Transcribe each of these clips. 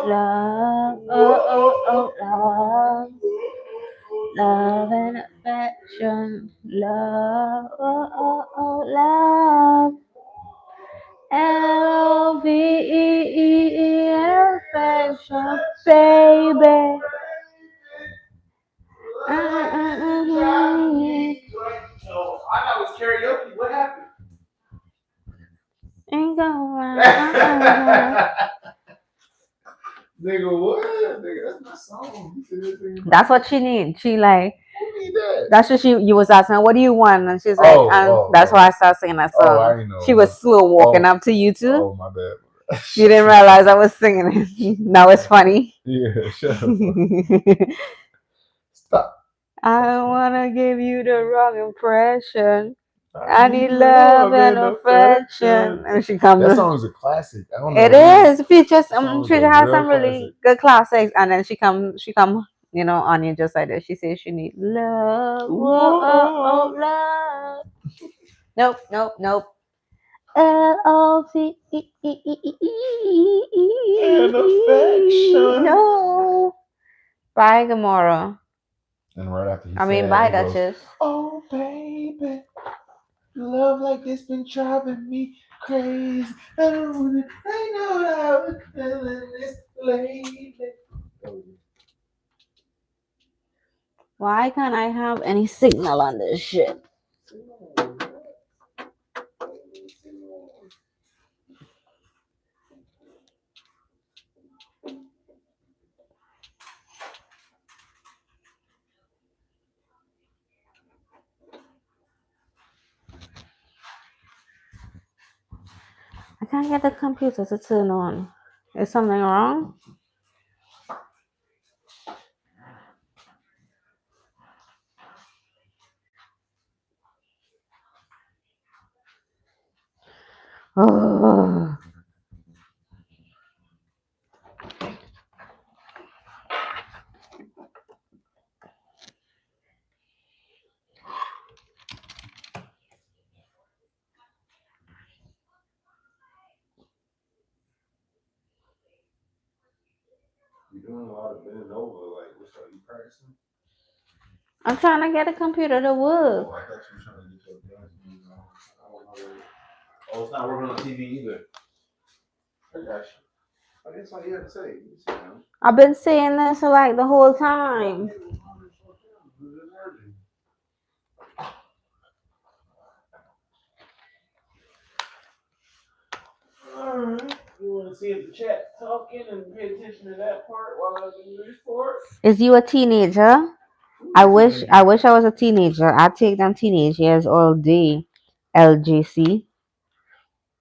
love, oh, love, love and affection, love, love, LOVE, affection, baby. So I thought it was karaoke. What happened? Ain't going. Nigga, what? Nigga, that's my song. That's what she needs. She like. Who need that? That's what you was asking. What do you want? And she's like, and that's why I started singing that song. I didn't know. She was slow walking up to you too. Oh, my bad. You didn't realize I was singing it. Now it's funny. Yeah, shut up. Stop. I don't wanna give you the wrong impression. I need love and affection. And she comes. That song is a classic. I don't know. It is. Features. Song's Feature a has real some really classic. good classics, and then she come. You know, on you just like this. She says she need love. Oh, love. Nope. LOVE And affection. No. Bye, Gamora. And right after he Bye, he goes, Duchess. oh, baby. Love like this been driving me crazy. I know that I was feeling this lately. Why can't I have any signal on this shit? I can't get the computer to turn on. Is something wrong? Oh. You're doing a lot of bending over. Like, what's up? You practicing? I'm trying to get a computer to work. Oh, I thought you were trying to get your dance moves on. I don't know. Oh, it's not working on TV either. I got you. I guess all you have to say. I've been saying this for like the whole time. Alright. You want to see if the chat's talking and pay attention to that part while I do this part? Is you a teenager? I wish I was a teenager. I'd take them teenage years all day. LGC.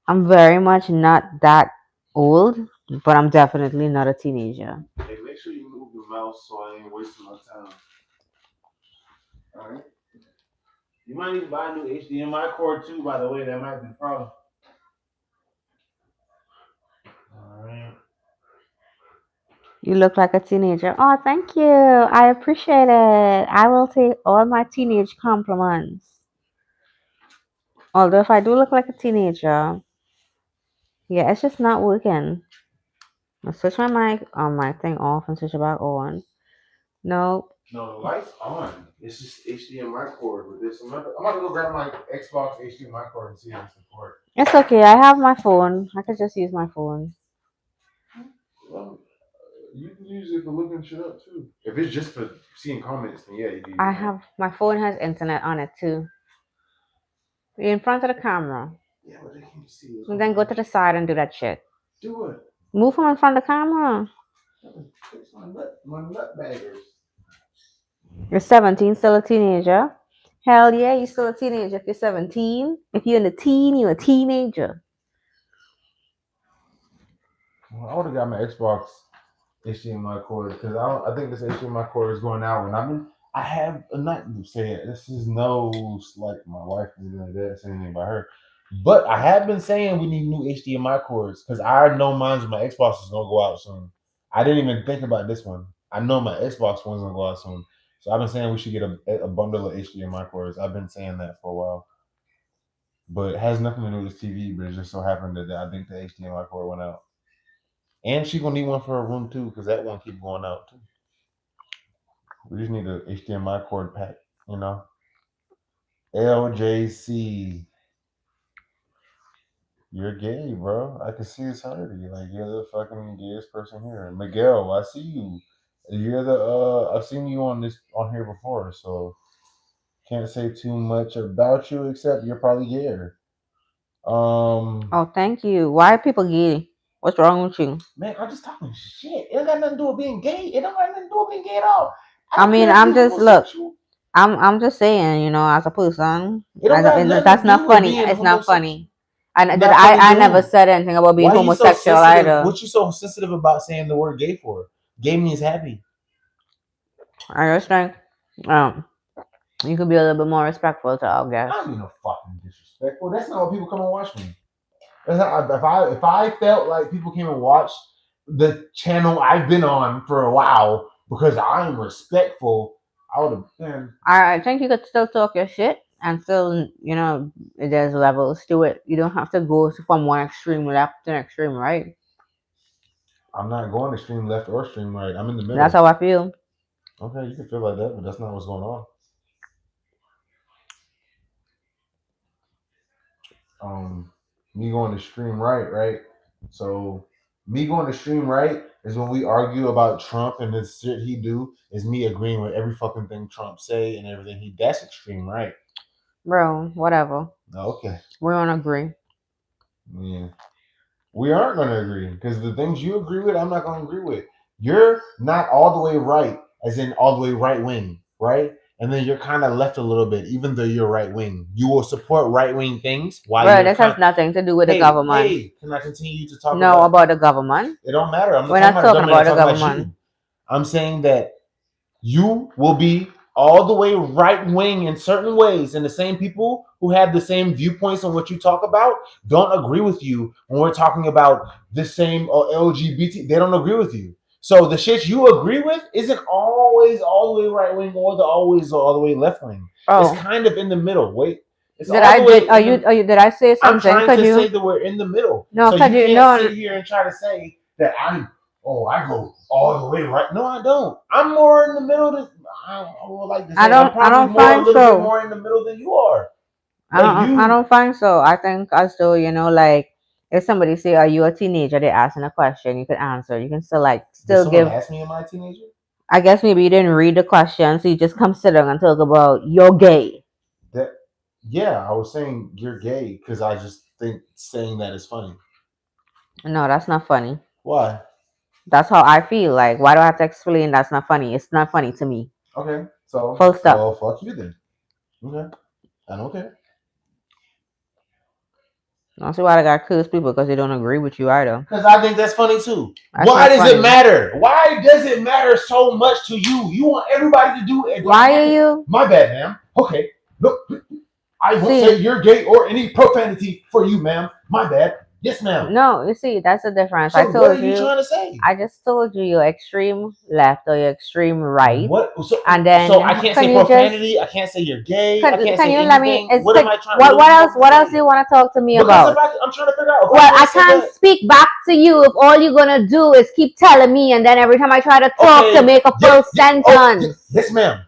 I'm very much not that old, but I'm definitely not a teenager. Hey, make sure you move the mouse so I ain't wasting my time. Alright. You might need to buy a new HDMI cord too, by the way. That might be the problem. Alright. You look like a teenager. Oh, thank you. I appreciate it. I will take all my teenage compliments. Although if I do look like a teenager, yeah, it's just not working. I'll switch my mic on my thing off and switch it back on. Nope. No, the light's on. It's just HDMI cord with this. I'm about to go grab my Xbox HDMI cord and see if it's support. It's okay. I have my phone. I could just use my phone. Well, you can use it for looking shit up too. If it's just for seeing comments, then yeah, you can. I have my phone has internet on it too. You're in front of the camera. Yeah, but they can't see it. And then go to the side and do that shit. Do it. Move from in front of the camera. Fix my nut baggers. You're 17, still a teenager. Hell yeah, you're still a teenager if you're 17. If you're in the teen, you're a teenager. Well, I would have got my Xbox HDMI cord because I think this HDMI cord is going out, and I have nothing to say it. This is no like my wife is gonna say anything about her, but I have been saying we need new HDMI cords because I know mine's my Xbox is gonna go out soon. I didn't even think about this one. I know my Xbox one's gonna go out soon, so I've been saying we should get a bundle of HDMI cords. I've been saying that for a while, but it has nothing to do with TV. But it just so happened that I think the HDMI cord went out. And she gonna need one for her room too, because that one keep going out too. We just need a HDMI cord pack, you know. LJC, you're gay, bro. I can see it's hurting. Like you're the fucking gayest person here. Miguel, I see you. You're the I've seen you on here before, so can't say too much about you except you're probably gayer. Oh, thank you. Why are people gay? What's wrong with you? Man, I'm just talking shit. It don't got nothing to do with being gay. It don't got nothing to do with being gay at all. I I don't mean, care if I'm you're just look. homosexual. I'm just saying, as a person, It don't got nothing that's to do not with funny. being It's not homosexual. funny. And Not funny to I never who? said anything about being Why are you so homosexual sensitive? either. What you so sensitive about saying the word gay for? Gay means happy. I just think you could be a little bit more respectful to our I guests. don't mean no fucking disrespectful. That's not what people come and watch me. That's not, if I felt like people came and watched the channel I've been on for a while because I'm respectful, I would have been. I think you could still talk your shit and still, there's levels to it. You don't have to go from one extreme left to an extreme right. I'm not going extreme left or extreme right. I'm in the That's middle. how I feel. Okay, you can feel like that, but that's not what's going on. Um, me going extreme right, right? So me going extreme right is when we argue about Trump and the shit he do. Is me agreeing with every fucking thing Trump say and everything he. That's extreme right. Bro, whatever. Okay. We don't agree. Yeah. We aren't going to agree because the things you agree with, I'm not going to agree with. You're not all the way right, as in all the way right wing, right? And then you're kind of left a little bit, even though you're right wing. You will support right wing things while Bro, you're this has nothing to do with the hey, government. hey, can I continue to talk No, about about the government. it? Don't matter. I'm not We're talking not about the talking government. I'm about the talking about government. you. I'm saying that you will be all the way right wing in certain ways, and the same people who have the same viewpoints on what you talk about don't agree with you when we're talking about the same LGBT. They don't agree with you. So the shit you agree with isn't always all the way right wing or always all the way left wing. It's Oh, kind of in the middle. Wait, it's did all I the did? way in the. Did I say I'm something? trying Could to say you? that we're in the middle. No, So could you you? can't No, sit here and try to say that I go all the way right. No, I don't. I'm more in the middle. I would like to I say I'm don't. I probably don't more a find little bit so. more in the middle than you are. I Like don't. I you, don't find so. I think as though like if somebody say, "Are you a teenager?" They asking a question, you can answer. You can still did still someone give. ask me, am I a teenager? I guess maybe you didn't read the question, so you just come sit down and talk about you're gay. That yeah, I was saying you're gay because I just think saying that is funny. No, that's not funny. Why? That's how I feel. Like, why do I have to explain? That's not funny. It's not funny to me. Okay, so Full stop. well, fuck you then. Okay, I don't care. I don't see why I got curse people because they don't agree with you either. Because I think that's funny too. That's Why not does it funny. matter? Why does it matter so much to you? You want everybody to do it. Why are you? My bad, ma'am. Okay, look, I won't say See, you're gay or any profanity for you, ma'am. My bad. Yes, ma'am. no, you see, that's the difference. I So what are told you you. trying to say? I just told you you're extreme left or you're extreme right, What? and So I then can't can say you just profanity. I can't say you're gay. I can't can say you let me? anything. What am I trying? What You else? want me What to else do say? you want to talk to me Because about? I'm trying to figure out. If Well, I I just said can't that, speak back to you if all you're gonna do is keep telling me, and then every time I try to talk to okay, make a full sentence. yes, ma'am.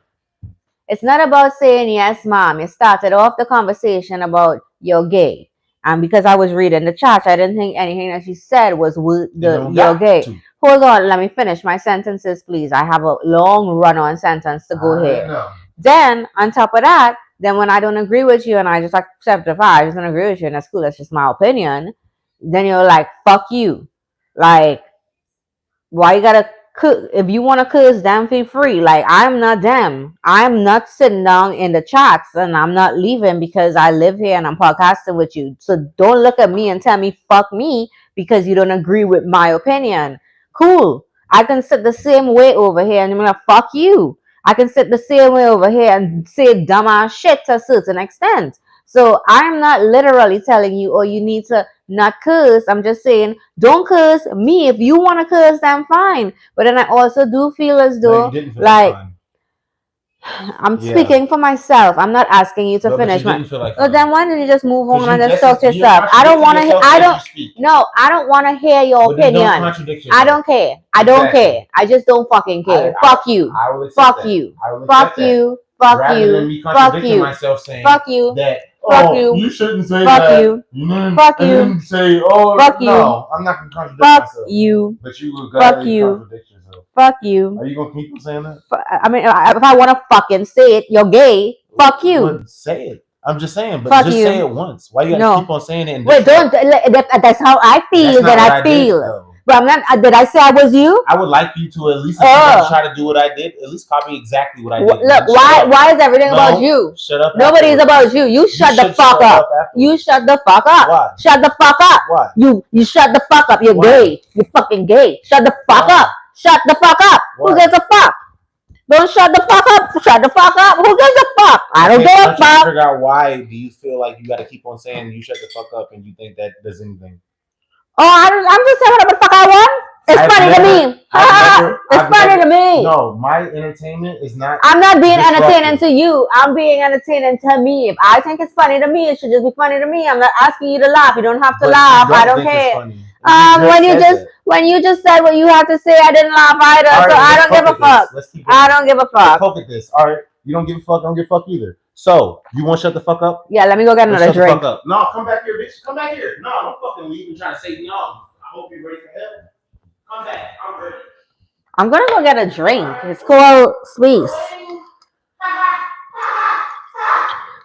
It's not about saying yes, mom. You started off the conversation about you're gay. And because I was reading the chat, I didn't think anything that she said was You don't you're got gay. to. Hold on, let me finish my sentences, please. I have a long run-on sentence to go I here. know. Then, on top of that, then when I don't agree with you and I just accept the fact, I just don't agree with you and that's cool, that's just my opinion, then you're like, fuck you. Like, why you gotta cook? If you want to curse, damn feel free. Like, I'm not them. I'm not sitting down in the chats and I'm not leaving because I live here and I'm podcasting with you. So don't look at me and tell me fuck me because you don't agree with my opinion. Cool. I can sit the same way over here and I'm gonna fuck you. I can sit the same way over here and say dumbass shit to a certain extent. So I'm not literally telling you, oh, you need to not curse. I'm just saying, don't curse me. If you want to curse, then fine. But then I also do feel as No, you though, didn't feel like, fine. I'm Yeah. speaking for myself. I'm not asking you to No, but you finish my. didn't feel like So then why don't you just move 'cause on and you just that's talk to you're yourself? I don't want to. contradicting yourself I as don't. you speak. No, I don't want to hear your But then don't opinion. contradict I yourself. don't care. I don't Exactly. care. I just don't fucking care. Fuck you. I will accept Fuck that. you. I will Fuck accept that. you. Fuck Rather than you. me Fuck contradicting you. myself saying Fuck you. that, Fuck oh, you. you shouldn't say Fuck that. you. And Fuck you. then say, oh, Fuck you. no, I'm not going to contradict Fuck myself. you. But you will Fuck gladly you. contradict yourself. Fuck you. Are you going to keep on saying that? I mean, if I want to fucking say it, you're gay. Fuck you. Well, say it. I'm just saying, but Fuck just you. say it once. Why you gotta No. keep on saying it? And Wait, don't. That's how I feel. That's not That what I I feel. did, though. But I'm not. Did I say I was you? I would like you to at least, if you're gonna try to do what I did, at least copy exactly what I did. Look, why is everything about you? Shut up. Nobody's about you. You shut the fuck up. You shut the fuck up. Why? Shut the fuck up. Why? You shut the fuck up. You're gay. You're fucking gay. Shut the fuck up. Shut the fuck up. Who gives a fuck? Don't shut the fuck up. Shut the fuck up. Who gives a fuck? I don't give a fuck. Figure out why do you feel like you got to keep on saying you shut the fuck up and you think that does anything? Oh, I'm just saying whatever the fuck I want. It's funny to me. It's funny to me. No, my entertainment is not. I'm not being entertaining to you. I'm being entertaining to me. If I think it's funny to me, it should just be funny to me. I'm not asking you to laugh. You don't have to laugh. I don't care. When you just said what you have to say, I didn't laugh either. Right, so I don't give a fuck. I don't give a fuck. Let's poke at this. All right, you don't give a fuck. I don't give a fuck either. So you want to shut the fuck up? Yeah, let me go get another drink. Shut the fuck up. No, come back here, bitch. Come back here. No, don't fucking leave and try to say no. I hope you're ready for hell. Come back. I'm ready. I'm gonna go get a drink. It's called Sweets.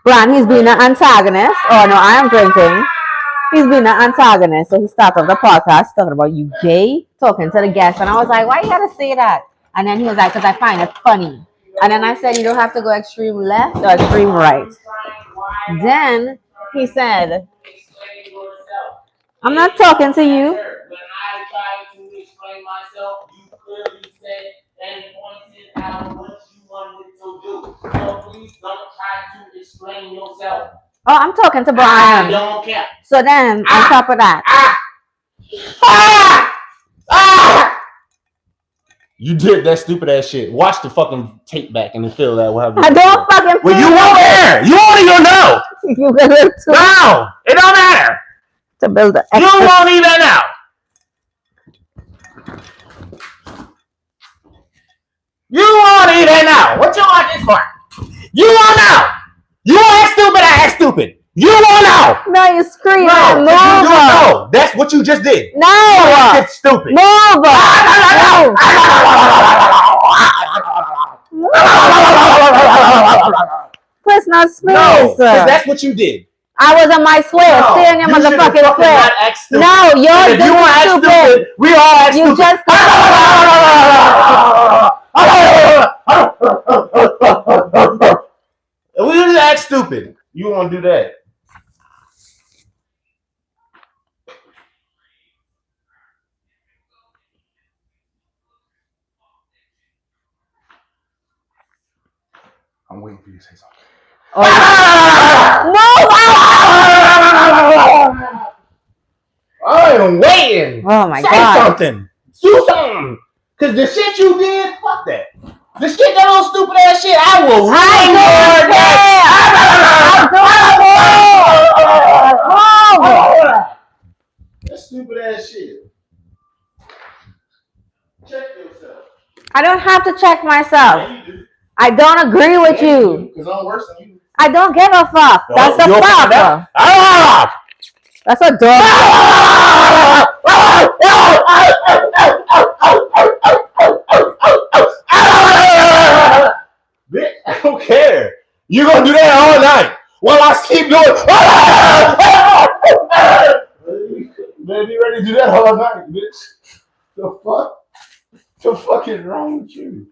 Brian, he's being an antagonist. Oh no, I am drinking. He's being an antagonist. So he started the podcast talking about you gay, talking to the guest. And I was like, why you gotta say that? And then he was like, because I find it funny. And then I said, you don't have to go extreme left or extreme right. Then he said, I'm not talking to you. When I tried to explain myself, you clearly said and pointed out what you wanted to do. So please don't try to explain yourself. Oh, I'm talking to Brian. I don't care. So then, on top of that. You did that stupid ass shit. Watch the fucking tape back and feel that. I don't fucking feel you won't care. You won't even know. No, it don't matter. To build the you won't even know. You won't even know. What you want this for? You won't know. You won't act stupid. I act stupid. You won't know. No, you're screaming. No, you don't know. That's what you just did. No. It's stupid. Move. Chris, not space. No, because that's what you did. I was on my square. No, stay on your motherfucking square. No, you're if you want to act stupid, we all act you stupid. We just act stupid. You want to do that? I'm waiting for you to say something. Oh, I am waiting. Oh my God. Say something. Do something. Because the shit you did, fuck that. The shit, that old stupid ass shit, I will ruin that stupid ass shit. Check yourself. I don't have to check myself. Yeah, you do. I don't agree with you. Because I'm worse than you. I don't give a fuck. That's a fuck. That's a dog. Bitch, I don't care. You're going to do that all night while I keep doing. Man, be ready to do that all night, bitch. The fuck? The fuck is wrong with you?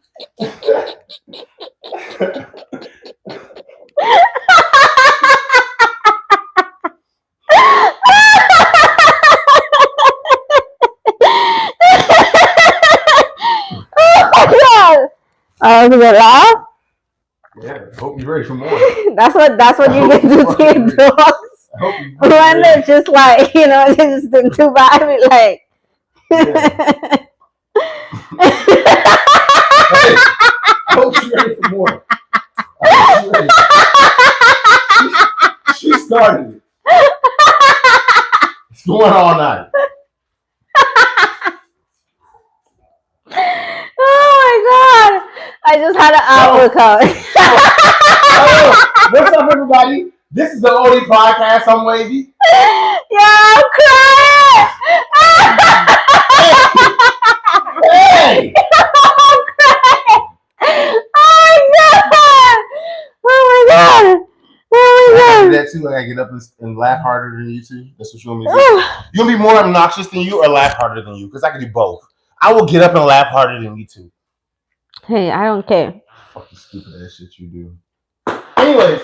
Oh, did you laugh? Yeah, I hope you're ready for more. That's what you can do to your dogs. When they're just like, you know, they're just doing too bad. I mean, like. Yeah. Hey, I hope you're ready for more. started it. It's going all night. Oh my god! I just had an art workout. What's up, everybody? This is the OD podcast. I'm Wavy. Yeah, I'm crying. Hey! I'm crying. Oh my god! Oh I my gotta do god! that too. I gotta get up and laugh harder than you two. That's what you want me to do. You want me more obnoxious than you or laugh harder than you? Because I can do both. I will get up and laugh harder than you two. Hey, I don't care. Fucking stupid ass shit you do. Anyways,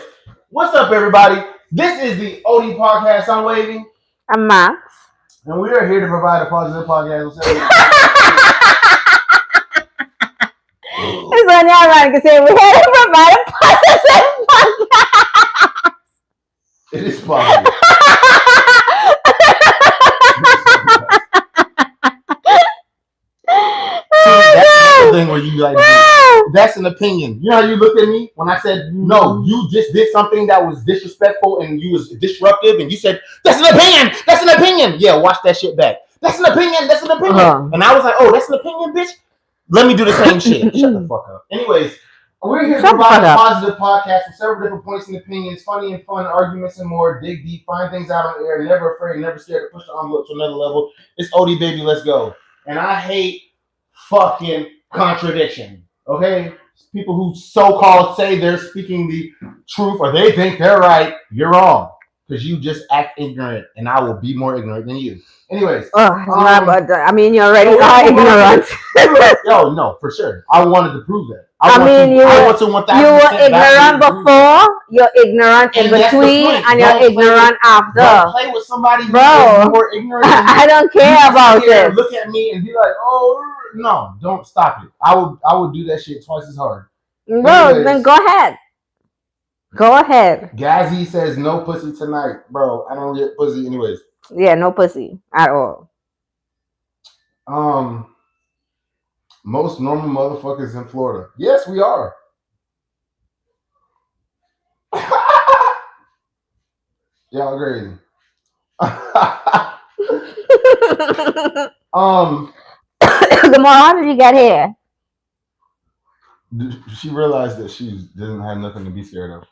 what's up, everybody? This is the OD podcast. I'm Wavy. I'm Max. And we are here to provide a positive podcast. It's only ironic to say we're here to provide a positive podcast. It is positive. That's the thing where you like, that's an opinion. You know how you looked at me when I said, no, you just did something that was disrespectful and you was disruptive and you said, that's an opinion. That's an opinion. Yeah, watch that shit back. That's an opinion. That's an opinion. And I was like, oh, that's an opinion, bitch. Let me do the same shit. Shut the fuck up. Anyways, we're here to provide a positive podcast with several different points and opinions, funny and fun arguments and more. Dig deep, find things out on the air, never afraid, never scared to push the envelope to another level. It's OD baby, let's go. And I hate fucking contradiction. Okay? People who so-called say they're speaking the truth or they think they're right, you're wrong. Because you just act ignorant, and I will be more ignorant than you. Anyways. I mean, you already are ignorant. Yo, no, for sure. I wanted to prove that. You were ignorant before, you're ignorant in between, and you're ignorant after. Don't play with somebody who is more ignorant. I don't care about it. Look at me and be like, oh, no, don't stop it. I would do that shit twice as hard. Bro, then go ahead. Go ahead. Gazzy says no pussy tonight. Bro, I don't get pussy anyways. Yeah, no pussy at all. Most normal motherfuckers in Florida. Yes, we are. Y'all crazy. The more how did you get here? She realized that she doesn't have nothing to be scared of.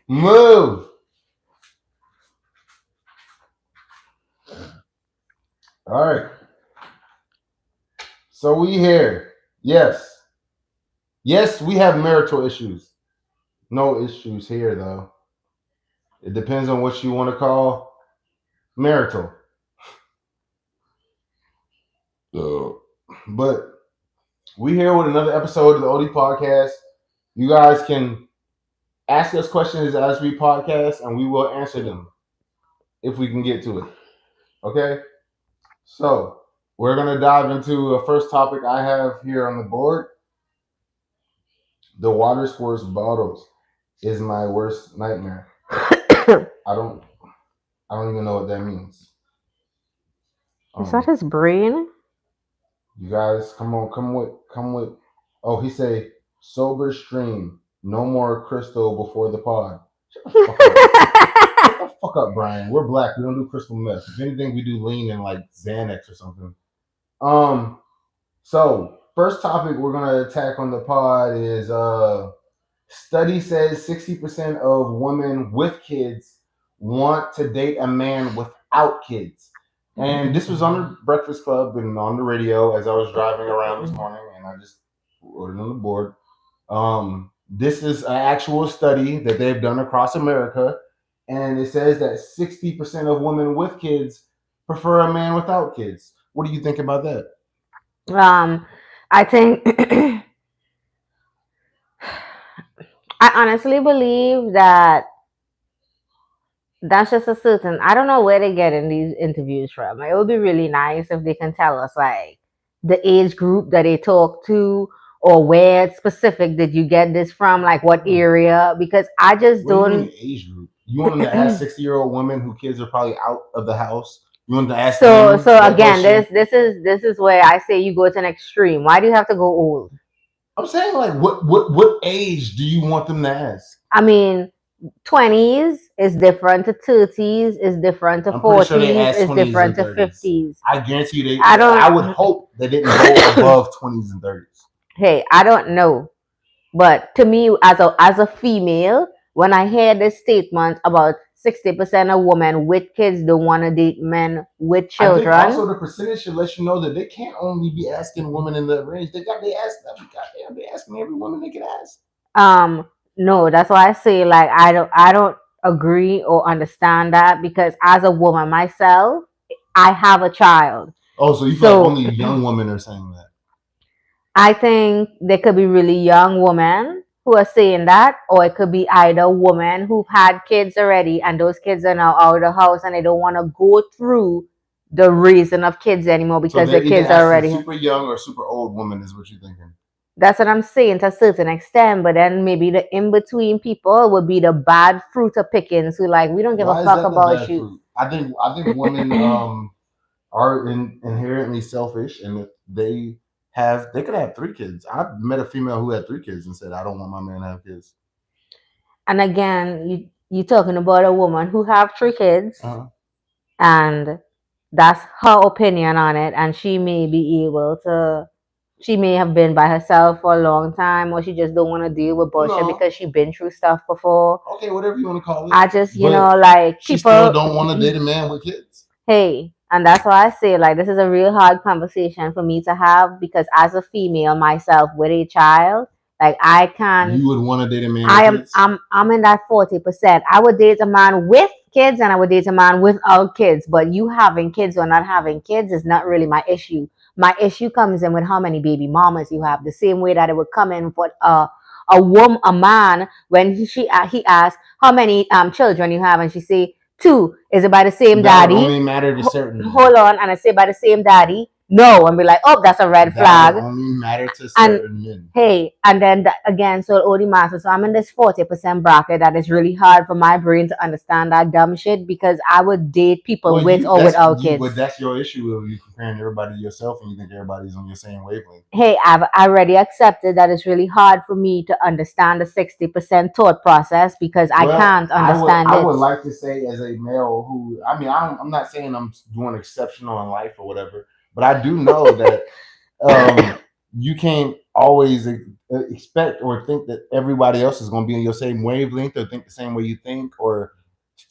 Move. All right. So we here. Yes. Yes, we have marital issues. No issues here, though. It depends on what you want to call marital. But we here with another episode of the OD podcast. You guys can ask us questions as we podcast, and we will answer them if we can get to it. Okay? So, we're going to dive into a first topic I have here on the board. The water sports bottles is my worst nightmare. I don't even know what that means. Is that his brain? You guys, come with. Oh, he say sober stream. No more crystal before the pod. Shut the fuck up, Brian. We're black. We don't do crystal meth. If anything, we do lean and like Xanax or something. So first topic we're gonna attack on the pod is study says 60% of women with kids want to date a man without kids. And this was on the Breakfast Club and on the radio as I was driving around this morning, and I just wrote it on the board. This is an actual study that they've done across America, and it says that 60% of women with kids prefer a man without kids. What do you think about that? I think I honestly believe that that's just a certain. I don't know where they get in these interviews from. It would be really nice if they can tell us like the age group that they talk to, or where specific did you get this from, like what area? Because I just don't. Age group. You want them to ask 60-year-old women whose kids are probably out of the house. You want to ask so them again, this is where I say you go to an extreme. Why do you have to go old? I'm saying like what age do you want them to ask? I mean, 20s is different to 30s, is different to I'm pretty sure they 40s, ask is 20s different and to 30s. 50s. I guarantee you I they. I would don't, hope they didn't go above 20s and 30s. hey, I don't know. But to me, as a female, when I hear this statement about 60% of women with kids don't want to date men with I think children, also the percentage should let you know that they can't only be asking women in the range. They ask them. Goddamn, they asking every woman they can ask. um, no, that's why I say like I don't agree or understand that because as a woman myself, I have a child. Oh, so you feel like So only young women are saying that? I think there could be really young women who are saying that, or it could be either women who've had kids already and those kids are now out of the house and they don't want to go through the raising of kids anymore So because their they're either kids are asking already. super young or super old women, is what you're thinking. That's what I'm saying to a certain extent, but then maybe the in between people would be the bad fruit of pickings who like we don't give a Why is fuck that the about bad you. fruit? I think women are inherently selfish, and if they could have three kids. I've met a female who had three kids and said, "I don't want my man to have kids." And again, you talking about a woman who have three kids Uh-huh. and that's her opinion on it and she may have been by herself for a long time or she just don't want to deal with bullshit No, because she been through stuff before. okay, whatever you want to call it, I just but like she still people. don't want to date a man with kids. Hey, and that's why I say like this is a real hard conversation for me to have because as a female myself with a child, like I can't. You would want to date a man with I am kids. I'm in that 40%. I would date a man with kids and I would date a man without kids. But you having kids or not having kids is not really my issue. My issue comes in with how many baby mamas you have. The same way that it would come in for a man when he asks how many children you have and she say two. Is it by the same That would daddy? only matter to certain men. Hold on, and I say by the same daddy. No, and be like, oh, that's a red That would flag. only matter to And certain men. hey, and then again, so only master. So I'm in this 40% bracket that is really hard for my brain to understand that dumb shit because I would date people Well, with or without kids. that's your issue of you comparing everybody to yourself, and you think everybody's on your same wavelength. Hey, I've already accepted that it's really hard for me to understand the 60% thought process because I Well, can't understand I it. would like to say as a male who I mean I'm not saying I'm doing exceptional in life or whatever, but I do know that you can't always expect or think that everybody else is going to be on your same wavelength or think the same way you think or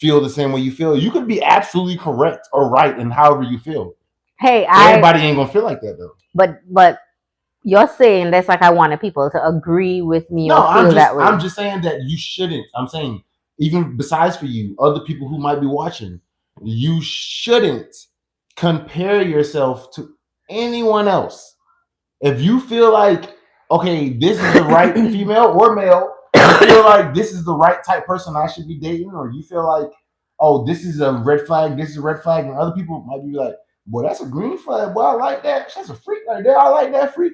feel the same way you feel. You could be absolutely correct or right in however you feel. Hey, Everybody ain't gonna feel like that though. but you're saying that's like I wanted people to agree with me No, or feel that way. I'm just saying that you shouldn't. I'm saying even besides for you, other people who might be watching, you shouldn't compare yourself to anyone else. If you feel like okay, this is the right female or male, you feel like this is the right type person I should be dating, or you feel like oh, this is a red flag, this is a red flag, and other people might be like, well, that's a green flag. Well, I like that. That's a freak right there. I like that freak.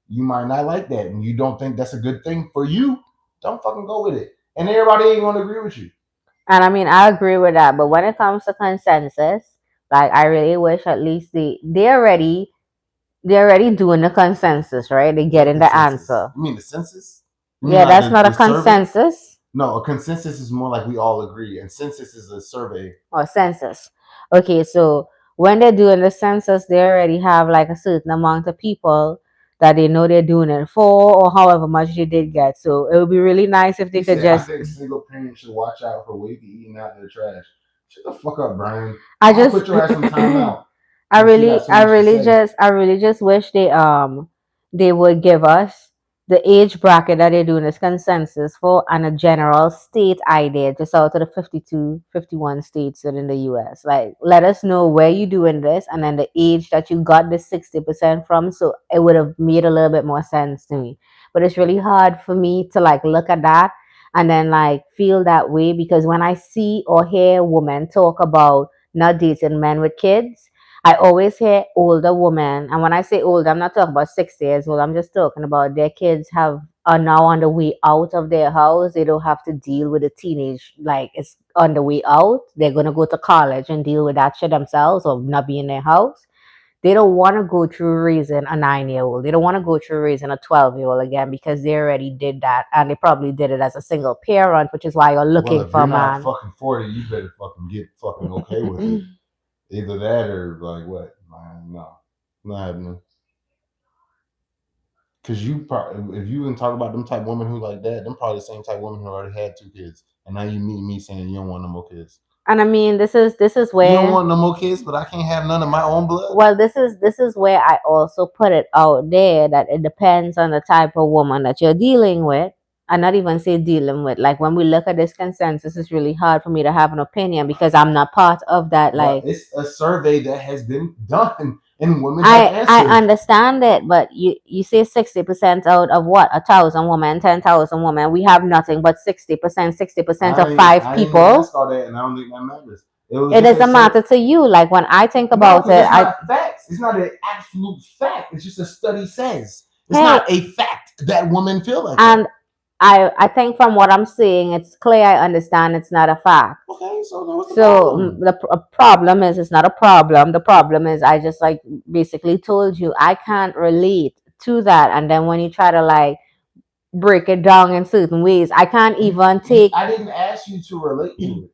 You might not like that, and you don't think that's a good thing for you. Don't fucking go with it. And everybody ain't gonna agree with you. And I mean, I agree with that. But when it comes to consensus, like I really wish at least they're already doing the consensus, right? They're What getting the consensus? answer. You mean the census? You mean Yeah, like that's not a the survey? consensus No, a consensus is more like we all agree, and census is a survey. or census. Okay, so when they're doing the census, they already have like a certain amount of people that they know they're doing it for, or however much they did get. So it would be really nice if they He could said, "I just. think single parents should watch out for what you eating out in the trash." Shut the fuck up, Brian. I I'll just put your ass on timeout I since you got really, so I much to really say. just, I really just wish they would give us the age bracket that they're doing this consensus for and a general state idea just out of the 52, 51 states that in the US. Like, let us know where you're doing this and then the age that you got this 60% from. So it would have made a little bit more sense to me. But it's really hard for me to like look at that and then like feel that way because when I see or hear women talk about not dating men with kids, I always hear older women, and when I say old, I'm not talking about 60 years old. I'm just talking about their kids are now on the way out of their house. They don't have to deal with a teenage like it's on the way out. They're gonna go to college and deal with that shit themselves or not be in their house. they don't want to go through raising a 9-year old. They don't want to go through raising a 12-year-old again because they already did that and they probably did it as a single parent, which is why you're Well, looking if for you're a not man. fucking 40, you better fucking get fucking okay with it. Either that or like what? Man, no, not happening. Cause you probably, if you even talk about them type women who like that, them probably the same type women who already had 2 kids, and now you meet me saying you don't want no more kids. And I mean, this is You don't where, want no more kids, but I can't have none of my own blood. well, this is where I also put it out there that it depends on the type of woman that you're dealing with. And not even say dealing with. Like when we look at this consensus, it's really hard for me to have an opinion because I'm not part of that. Well, Like it's a survey that has been done, and women have I answered. understand it, but you say 60% out of what? 1,000 women, 10,000 women. We have nothing but 60%, 60% of five I didn't people. ask all that, and I don't think that matters. It was It just a doesn't survey. matter to you. Like when I think No, about because it, it's I not facts. It's not an absolute fact. It's just a study says. It's hey, not a fact that women feel like and that. I think from what I'm seeing, it's clear. I understand it's not a fact. Okay, so then what's the So problem? the problem is it's not a problem. The problem is I just like basically told you I can't relate to that. And then when you try to like break it down in certain ways, I can't even take. I didn't ask you to relate to it.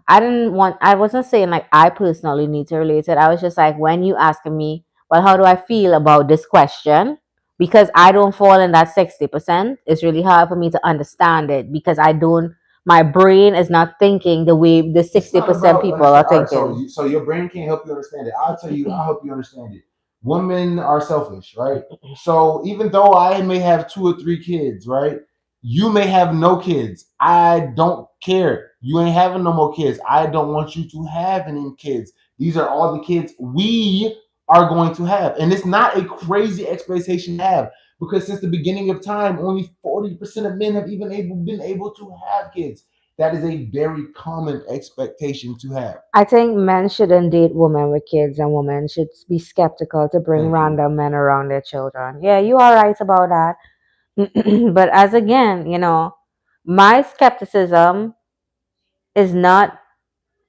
I wasn't saying like I personally need to relate it. I was just like, when you asking me, well, how do I feel about this question? Because I don't fall in that 60%, it's really hard for me to understand it because I don't, my brain is not thinking the way the It's not 60% about people are understand. All right, so thinking. so your brain can't help you understand it. I'll tell you. I'll help you understand it. Women are selfish, right? So even though I may have 2 or 3 kids, right? You may have no kids. I don't care. You ain't having no more kids. I don't want you to have any kids. These are all the kids we are going to have, and it's not a crazy expectation to have because since the beginning of time, only 40% of men have been able to have kids. That is a very common expectation to have. I think men shouldn't date women with kids and women should be skeptical to bring Thank you. random men around their children. Yeah, you are right about that. But as again, my skepticism is not,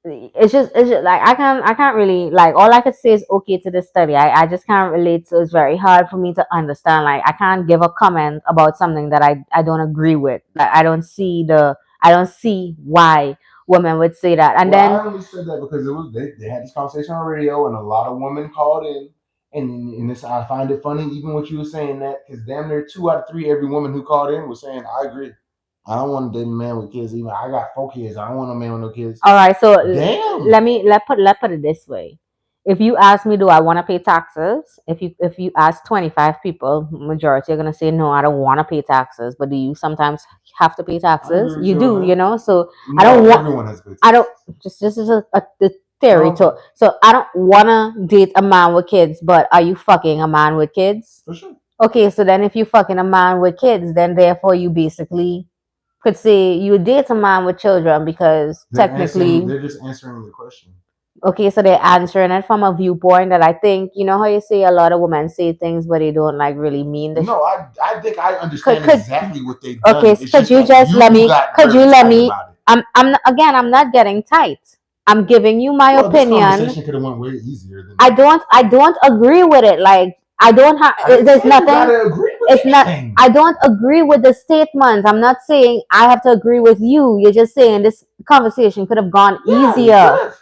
it's just like I can't really, like, all I could say is okay to this study. I just can't relate, so it's very hard for me to understand. Like I can't give a comment about something that I don't agree with. Like I don't see why women would say that. And Well, I then only said that because they had this conversation on radio, and a lot of women called in, and this I find it funny, even what you were saying that because damn near 2 out of 3 every woman who called in was saying I agree. I don't want to date a man with kids. Even I got 4 kids. I don't want a man with no kids. all right, so Damn. let put it this way. If you ask me, do I want to pay taxes? If you ask 25 people, majority are gonna say no, I don't want to pay taxes. But do you sometimes have to pay I taxes? agree with You you on do, that. So I No, don't want. everyone has good I don't. taxes. Just this is the theory No, to. So I don't wanna date a man with kids. But are you fucking a man with kids? for sure. Okay, so then if you fucking a man with kids, then therefore you basically could say you date a man with children because They're answering. technically, They're just answering the question. okay, so they're answering it from a viewpoint that I think, how you say a lot of women say things but they don't like really mean the No, I think I could understand could exactly what they've okay, done. It's could just you that just let you me got could you very let tight me about it. I'm not getting tight. I'm giving you my Well, this opinion. conversation could have went way easier than I that. don't I don't agree with it. Like I don't have I didn't there's say you nothing. gotta agree with It's not. anything. I don't agree with the statement. I'm not saying I have to agree with you. You're just saying this conversation could have gone Yeah, it could easier. have.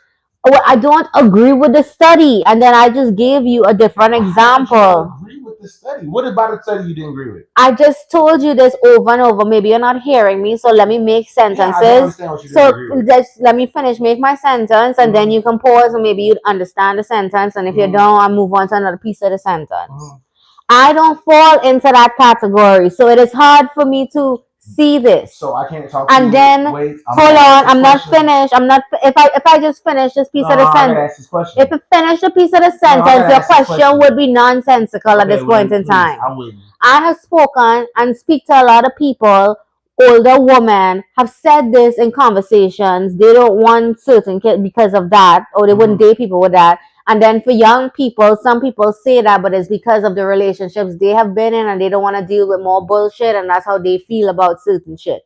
Well, I don't agree with the study, and then I just gave you a different Why don't you not example. agree with the study? What about the study you didn't agree with? I just told you this over and over. Maybe you're not hearing me, so let me make Yeah, I don't sentences. understand what you didn't So agree with. just let me finish, make my sentence, and then Mm-hmm. you can pause, and maybe you'd understand the sentence. And if you Mm-hmm. don't, I'll move on to another piece of the sentence. Mm-hmm. I don't fall into that category, so it is hard for me to see this. So I can't talk to And you. then Wait, I'm hold gonna ask on, this I'm not question. finished. I'm not. If I just finish this piece No, of the I gotta sentence, ask this question. if you finish the piece of the No, I sentence, gotta your ask this question question. would be nonsensical at Okay, this well point then in please, time. I'm waiting. I have spoken and speak to a lot of people. Older women have said this in conversations. They don't want certain kids because of that, or they wouldn't Mm-hmm. date people with that. And then for young people, some people say that, but it's because of the relationships they have been in and they don't want to deal with more bullshit, and that's how they feel about certain shit.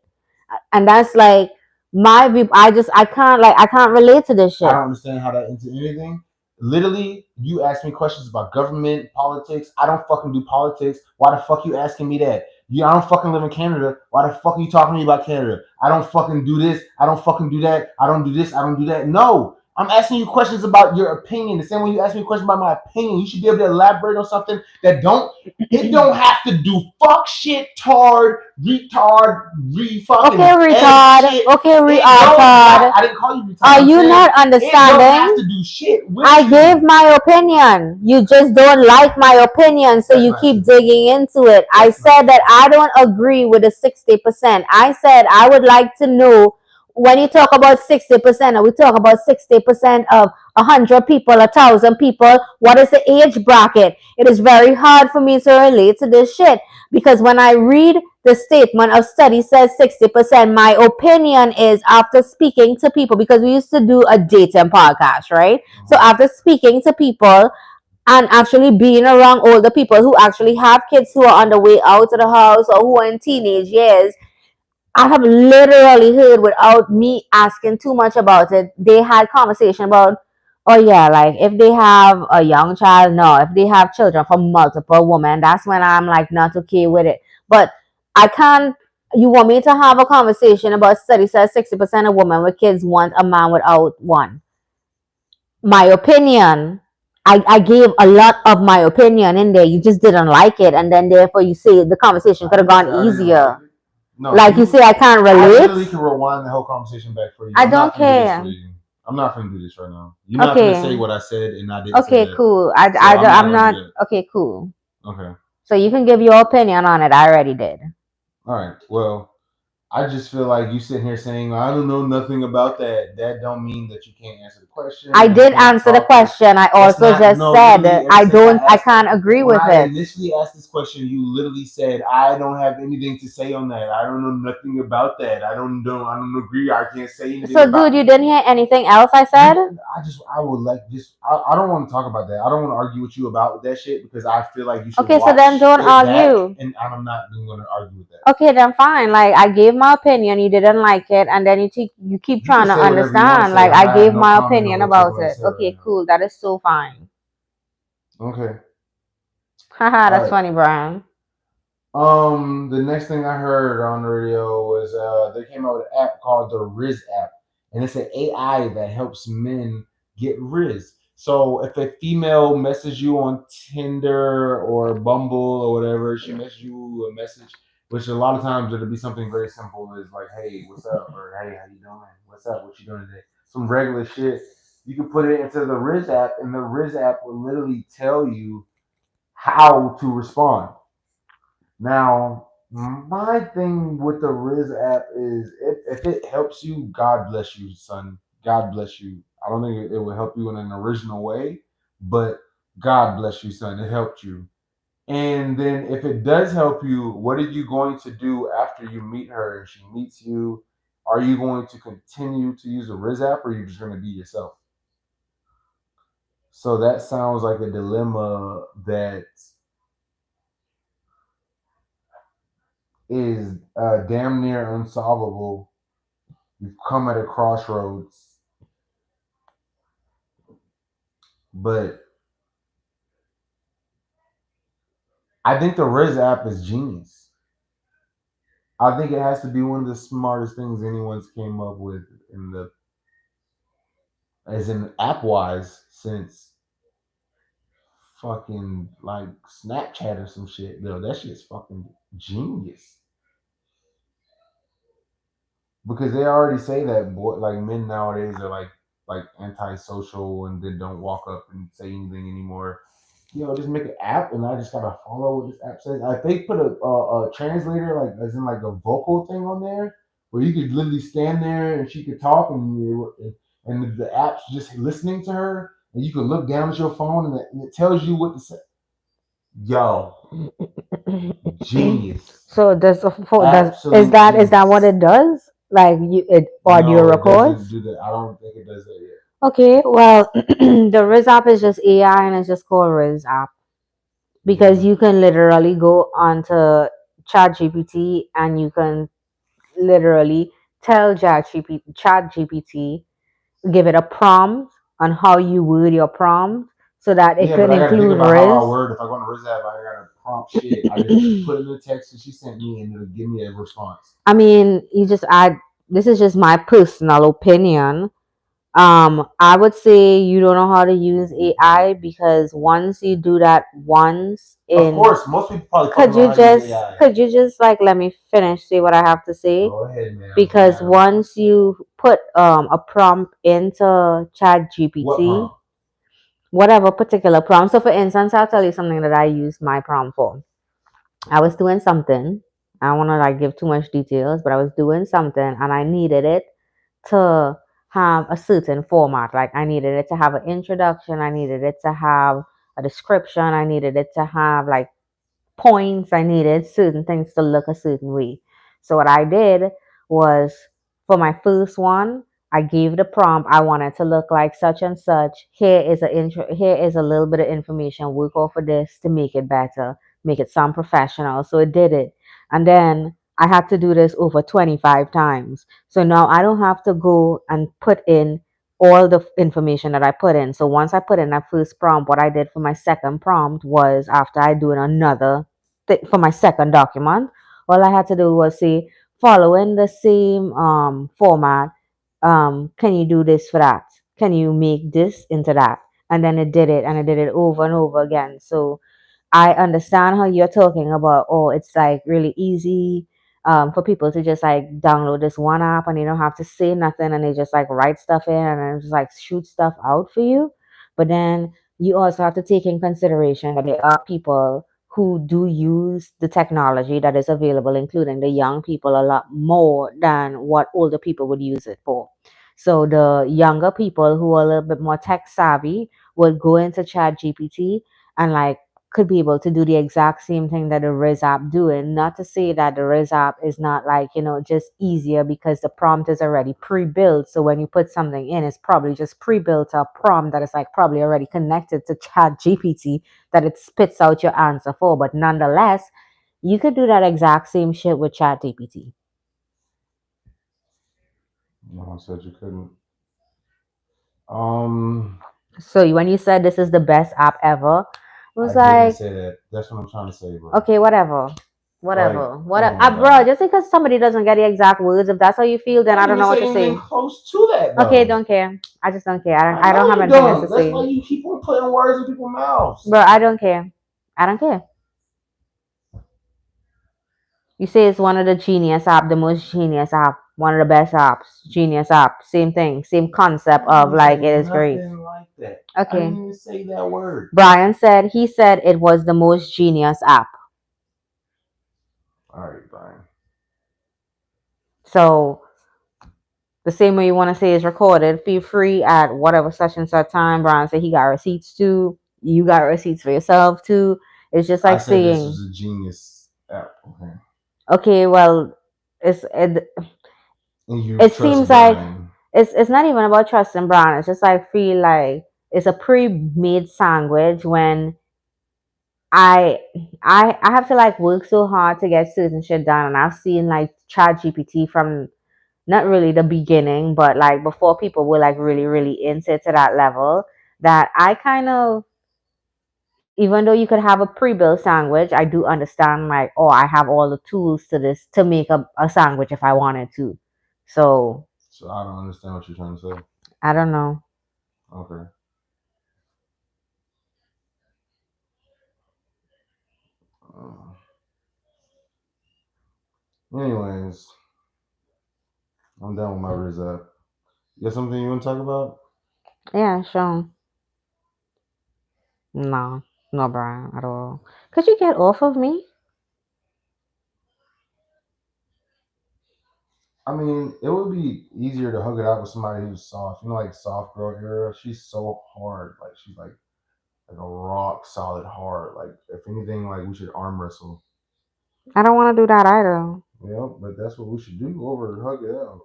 And that's like my view. I can't relate to this I shit. don't understand how that into anything. Literally, you ask me questions about government, politics. I don't fucking do politics. Why the fuck you asking me that? I don't fucking live in Canada. Why the fuck are you talking to me about Canada? I don't fucking do this. I don't fucking do that. I don't do this. I don't do that. No. I'm asking you questions about your opinion. The same way you ask me a question about my opinion. You should be able to elaborate on something that don't it don't have to do fuck shit tard, retard, re fucking Okay, egg retard. shit. Okay, It don't retard. I didn't call you retard. Are I'm you saying not it don't have understanding? to do shit with I gave you. my opinion. You just don't like my opinion, so That's you not keep true. digging into it. I That's not said that true. I don't agree with the 60%. I said I would like to know when you talk about 60%, and we talk about 60% of 100 people, 1,000 people, what is the age bracket? It is very hard for me to relate to this shit because when I read the statement of study says 60%, my opinion is after speaking to people, because we used to do a dating podcast, right? So Uh-huh. after speaking to people and actually being around older people who actually have kids who are on the way out of the house or who are in teenage years, I have literally heard without me asking too much about it. They had conversation about, oh yeah, like if they have a young child, no. If they have children from multiple women, that's when I'm like not okay with it. But I can't. You want me to have a conversation about study says 60% of women with kids want a man without one? My opinion. I gave a lot of my opinion in there. You just didn't like it, and then therefore you say the conversation I could have didn't gone say I didn't like easier. it. No, Like you you. say, I can't I relate. literally can rewind the whole conversation back for you. I I'm don't not gonna do this for care. you. I'm not gonna do this right now. You're not gonna say Okay. what I said, and I didn't say Okay, that. cool. So I'm not I'm gonna do not. that. Okay, cool. Okay. So you can give your opinion on it. I already did. All right. Well, I just feel like you sitting here saying I don't know nothing about that. That don't mean that you can't answer the question I or you did can't answer the talk to. question. I That's also not just no. said Literally, ever I since don't. I I can't agree when with I it. initially asked this question, you literally said I don't have anything to say on that. I don't know nothing about that. I don't agree. I can't say anything So, about. dude, you didn't hear anything else I said? I would like just I don't want to talk about that. I don't want to argue with you about that shit because I feel like you should Okay, so then watch don't it back, argue. and I'm not even going to argue with that. Okay, then fine. Like I gave my opinion, you didn't like it, and then you keep You can trying to say whatever you want to understand. say, Like but I I have gave no my comment on opinion what you're about going to it. say right Okay, now. cool. That is so fine. Okay. Haha, All that's right. funny, Brian. The next thing I heard on the radio was they came out with an app called the Riz app, and it's an AI that helps men get Riz. So if a female messages you on Tinder or Bumble or whatever, she messages you a message, which a lot of times it'll be something very simple, is like, "Hey, what's up?" or "Hey, how you doing? What's up? What you doing today?" Some regular shit. You can put it into the Riz app, and the Riz app will literally tell you how to respond. Now, my thing with the Riz app is if it helps you, God bless you, son. God bless you. I don't think it will help you in an original way, but God bless you, son. It helped you. And then if it does help you, what are you going to do after you meet her and she meets you? Are you going to continue to use the Riz app or are you just going to be yourself? So that sounds like a dilemma that is damn near unsolvable. You've come at a crossroads, but I think the Riz app is genius. I think it has to be one of the smartest things anyone's came up with in the as in app wise since fucking like Snapchat or some shit. Yo, that shit's fucking genius. Because they already say that boy like men nowadays are like antisocial and then don't walk up and say anything anymore. Just make an app and I just gotta follow what this app says. If they put a translator, like as in like a vocal thing on there, where you could literally stand there and she could talk and the app's just listening to her, and you can look down at your phone and it tells you what to say. Yo, genius, So does absolute is that what genius. it does? Like it audio No, it records? doesn't do that. I don't think it does that yet. Okay, well, the Riz app is just AI and it's just called Riz app because Yeah. you can literally go onto ChatGPT and you can literally tell ChatGPT, give it a prompt, on how you word your prompt so that it Yeah, but could I got to think include about how I riz. word. If I go on the Riz app, I got to prompt shit. I just put in the text that she sent me, and it'll give me a response. I mean, you just add. This is just my personal opinion. I would say you don't know how to use AI because once you do that once Of in, course, most people probably fucking know how to use AI. could you just like let me finish say what I have to say? Go ahead, Because ma'am. once you put a prompt into Chat What GPT, prompt? whatever particular prompt. So for instance, I'll tell you something that I use my prompt for. I was doing something. I don't want to like give too much details, but I was doing something and I needed it to have a certain format. Like I needed it to have an introduction, I needed it to have a description, I needed it to have like points, I needed certain things to look a certain way. So what I did was for my first one, I gave the prompt I wanted to look like such and such. Here is a intro, here is a little bit of information. Work off of this to make it better, make it sound professional. So it did it. And then I had to do this over 25 times. So now I don't have to go and put in all the information that I put in. So once I put in that first prompt, what I did for my second prompt was after I doing another for my second document, all I had to do was say, following the same format, can you do this for that? Can you make this into that? And then it did it, and it did it over and over again. So I understand how you're talking about, oh, it's like really easy for people to just like download this one app and they don't have to say nothing and they just like write stuff in and then just like shoot stuff out for you. But then you also have to take in consideration that there are people who do use the technology that is available, including the young people, a lot more than what older people would use it for. So the younger people who are a little bit more tech savvy would go into Chat GPT and like could be able to do the exact same thing that the Riz app doing. Not to say that the Riz app is not like, just easier because the prompt is already pre-built. So when you put something in, it's probably just pre-built a prompt that is like probably already connected to Chat GPT that it spits out your answer for. But nonetheless, you could do that exact same shit with Chat GPT. No, I said you couldn't. Um, So when you said this is the best app ever, it I was didn't like, say that. That's what I'm trying to say, bro. okay, whatever. Like, Whatever. come Whatever. on, Bro, dog. just because somebody doesn't get the exact words, if that's how you feel, then I I didn't don't even know what say to anything say. close to that, Okay, though. don't care. I just don't care. I I know don't have you anything else to don't. That's why say. you keep on putting words in people's mouths. Bro, I don't care. I don't care. You say it's one of the genius app, the most genius app, one of the best apps, genius app, same thing, same concept I didn't of even like say it is great. nothing like that. I Okay. didn't even say that word. Brian said he said it was the most genius app. All right, Brian. So the same way you want to say is recorded, feel free at whatever such and such time. Brian said he got receipts too. You got receipts for yourself too. It's just I like said this saying, was a genius app. Okay. okay, well, it And you it trust seems like Brian. it's not even about trusting Brian. It's just like feel like it's a pre-made sandwich when I I have to like work so hard to get certain shit done, and I've seen like Chat GPT from not really the beginning, but like before people were like really, really into it to that level, that I kind of, even though you could have a pre-built sandwich, I do understand like, oh, I have all the tools to this to make a sandwich if I wanted to. So So I don't understand what you're trying to say. I don't know. Okay. Uh, anyways, I'm done with my Riz app. You got something you want to talk about? Yeah, sure. No, no, Brian, at all. Could you get off of me? I mean, it would be easier to hug it out with somebody who's soft. You know, like soft girl era. She's so hard. Like she's like a rock solid hard. Like if anything, like we should arm wrestle. I don't want to do that either. Yeah, but that's what we should do. Go over and hug it out.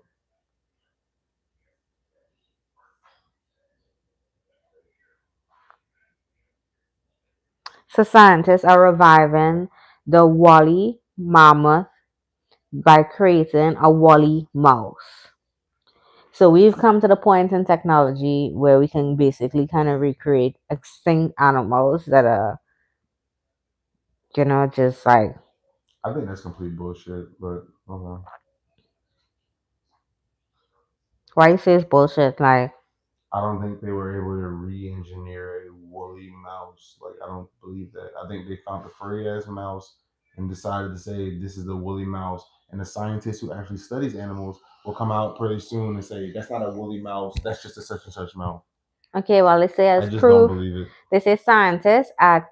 So scientists are reviving the woolly mammoth by creating a woolly mouse. So we've come to the point in technology where we can basically kind of recreate extinct animals that are, just like, I think that's complete bullshit, but okay. why you say it's bullshit? Like, I don't think they were able to re-engineer a woolly mouse. Like I don't believe that. I think they found a furry ass mouse and decided to say this is the woolly mouse. And the scientist who actually studies animals will come out pretty soon and say that's not a woolly mouse. That's just a such and such mouse. okay, well, they say I as just don't proof, believe it. they say scientists at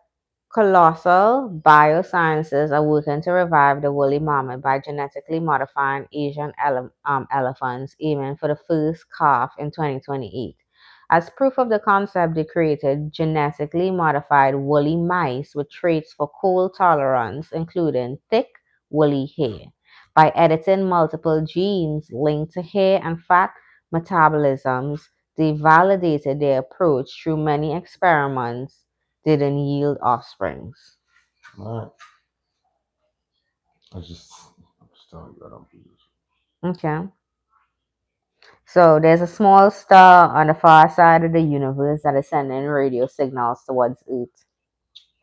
Colossal Biosciences are working to revive the woolly mammoth by genetically modifying Asian elephants, aiming for the first calf in 2028. As proof of the concept, they created genetically modified woolly mice with traits for cold tolerance, including thick, woolly hair. By editing multiple genes linked to hair and fat metabolisms, they validated their approach through many experiments didn't yield offsprings. All right. I'm just telling you I don't believe it. Okay. So there's a small star on the far side of the universe that is sending radio signals towards Earth.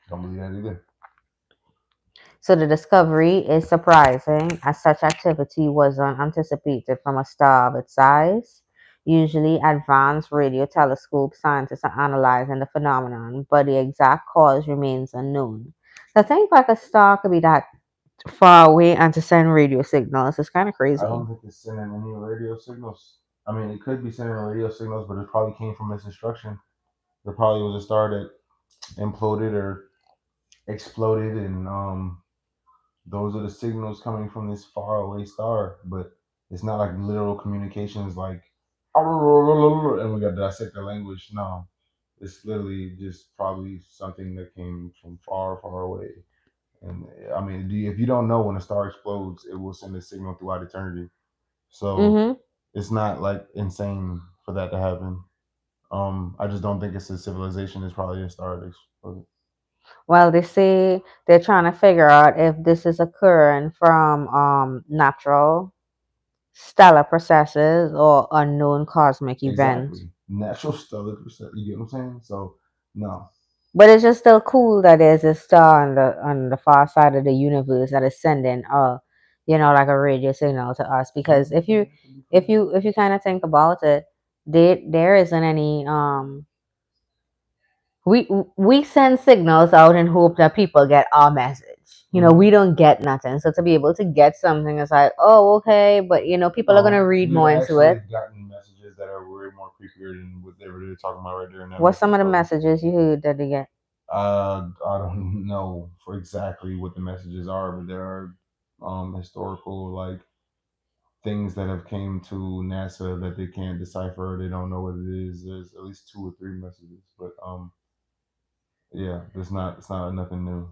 Don't believe that either. So the discovery is surprising, as such activity wasn't anticipated from a star of its size. Usually, advanced radio telescope scientists are analyzing the phenomenon, but the exact cause remains unknown. So think like a star could be that far away and to send radio signals. It's kind of I crazy. don't think it's sending any radio signals. I mean, it could be sending radio signals, but it probably came from misconstruction. There probably was a star that imploded or exploded, and those are the signals coming from this far away star. But it's not like literal communications, like and we got to dissect the language. No, it's literally just probably something that came from far, far away. And I mean, if you don't know when a star explodes, it will send a signal throughout eternity. So Hmm. it's not like insane for that to happen. I just don't think it's a civilization. It's probably a star that exploded. Well, they say they're trying to figure out if this is occurring from natural stellar processes or unknown cosmic events. Exactly. Natural stellar percent. You get what I'm saying? So no. But it's just still cool that there's a star on the far side of the universe that is sending like a radio signal to us. Because Mhm, that could be cool. if you kind of think about it, there isn't any we send signals out and hope that people get our message. We Hmm. don't get nothing. So to be able to get something, it's like, oh, okay, but people are gonna No, read we've more into actually it. gotten messages that are way more creepier than what they were talking about right there in that What's some message. of the So messages you heard that they get? I don't know for exactly what the messages are, but there are historical like things that have came to NASA that they can't decipher. They don't know what it is. There's at least two or three messages, but yeah, it's not nothing new.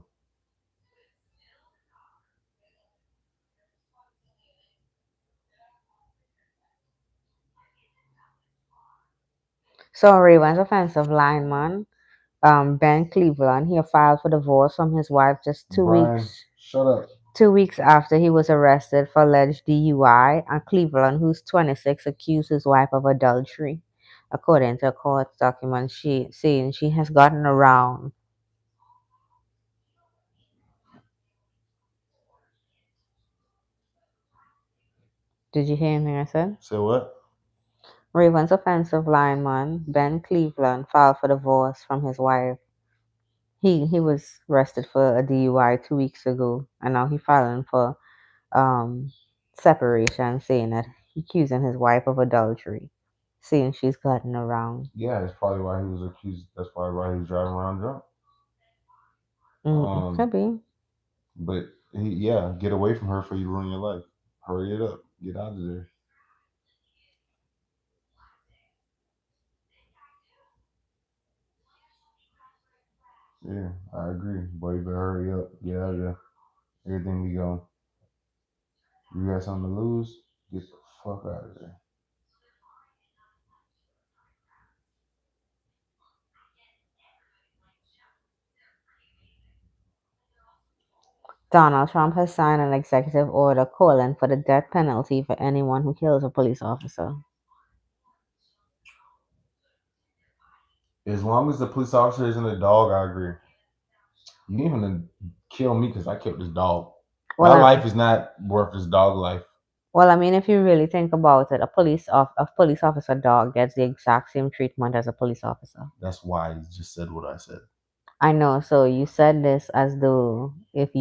So Ravens offensive lineman, Ben Cleveland, he filed for divorce from his wife just Brian, shut up. 2 weeks after he was arrested for alleged DUI, and Cleveland, who's 26, accused his wife of adultery. According to a court document, she saying she has gotten around. Did you hear anything I said? Say what? Ravens offensive lineman Ben Cleveland filed for divorce from his wife. He was arrested for a DUI 2 weeks ago, and now he's filing for um separation, saying that he accusing his wife of adultery, saying she's gotten around. Yeah, that's probably why he was accused. That's probably why he was driving around drunk. Could Um, be. but yeah, get away from her for you ruin your life. Hurry it up. Get out of there. Yeah, I agree. Boy, you better hurry up. Get out of there. Everything we go. You got something to lose? Get the fuck out of there. Donald Trump has signed an executive order calling for the death penalty for anyone who kills a police officer. As long as the police officer isn't a dog, I agree. You ain't gonna kill me because I killed this dog. My Well, life is not worth this dog life. I mean, if you really think about it, a police officer dog gets the exact same treatment as a police officer. That's why I just said what I said. I know. So you said this as though if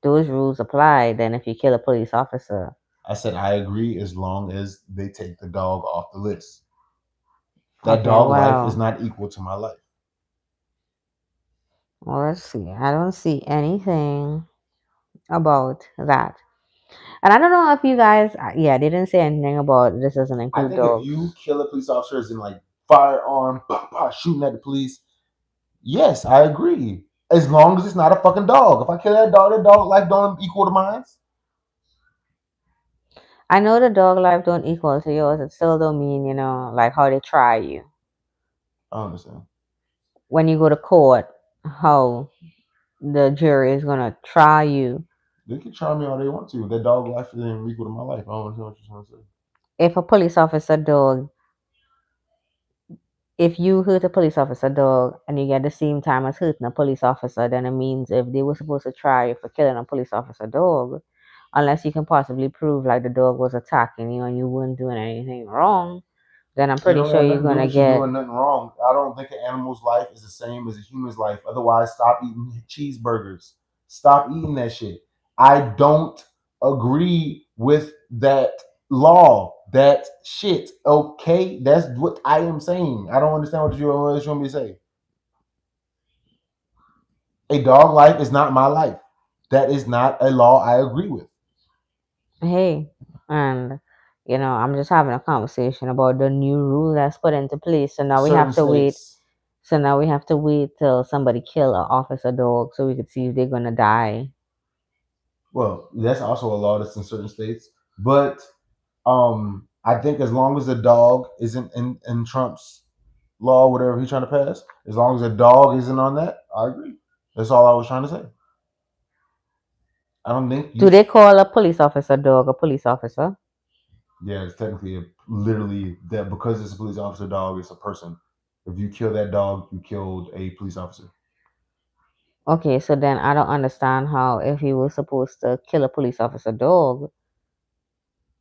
those rules apply, then if you kill a police officer, I said I agree as long as they take the dog off the list. That okay, dog life is well, not equal to my life. let's see. I don't see anything about that. And I don't know if you guys, yeah, they didn't say anything about this doesn't I include think if dogs. you kill a police officer as in like firearm, bah, bah, shooting at the police, yes, I agree. As long as it's not a fucking dog. If I kill that dog life don't equal to mine. I know the dog life don't equal to yours. It still don't mean, like how they try you. I understand. When you go to court, how the jury is gonna try you. They can try me all they want to. That dog life isn't equal to my life. I don't understand what you're trying to say. If a police officer dog, if you hurt a police officer dog and you get the same time as hurting a police officer, then it means if they were supposed to try you for killing a police officer dog, unless you can possibly prove like the dog was attacking you and you weren't doing anything wrong, then I'm It pretty don't sure have you're nothing to do gonna with you get. doing nothing wrong. I don't think an animal's life is the same as a human's life. Otherwise, stop eating cheeseburgers. Stop eating that shit. I don't agree with that law. That shit. Okay, that's what I am saying. I don't understand what you want me to say. A dog life is not my life. That is not a law I agree with. Hey, and I'm just having a conversation about the new rule that's put into place. So now we have Certain to wait. states. So now we have to wait till somebody kill an officer dog so we could see if they're gonna die. Well, that's also a law that's in certain states. But I think as long as the dog isn't in Trump's law, whatever he's trying to pass, as long as the dog isn't on that, I agree. That's all I was trying to say. I don't think Do you. they call a police officer dog a police officer? Yeah, it's technically literally that because it's a police officer dog, it's a person. If you kill that dog, you killed a police officer. Okay, so then I don't understand how if you were supposed to kill a police officer dog,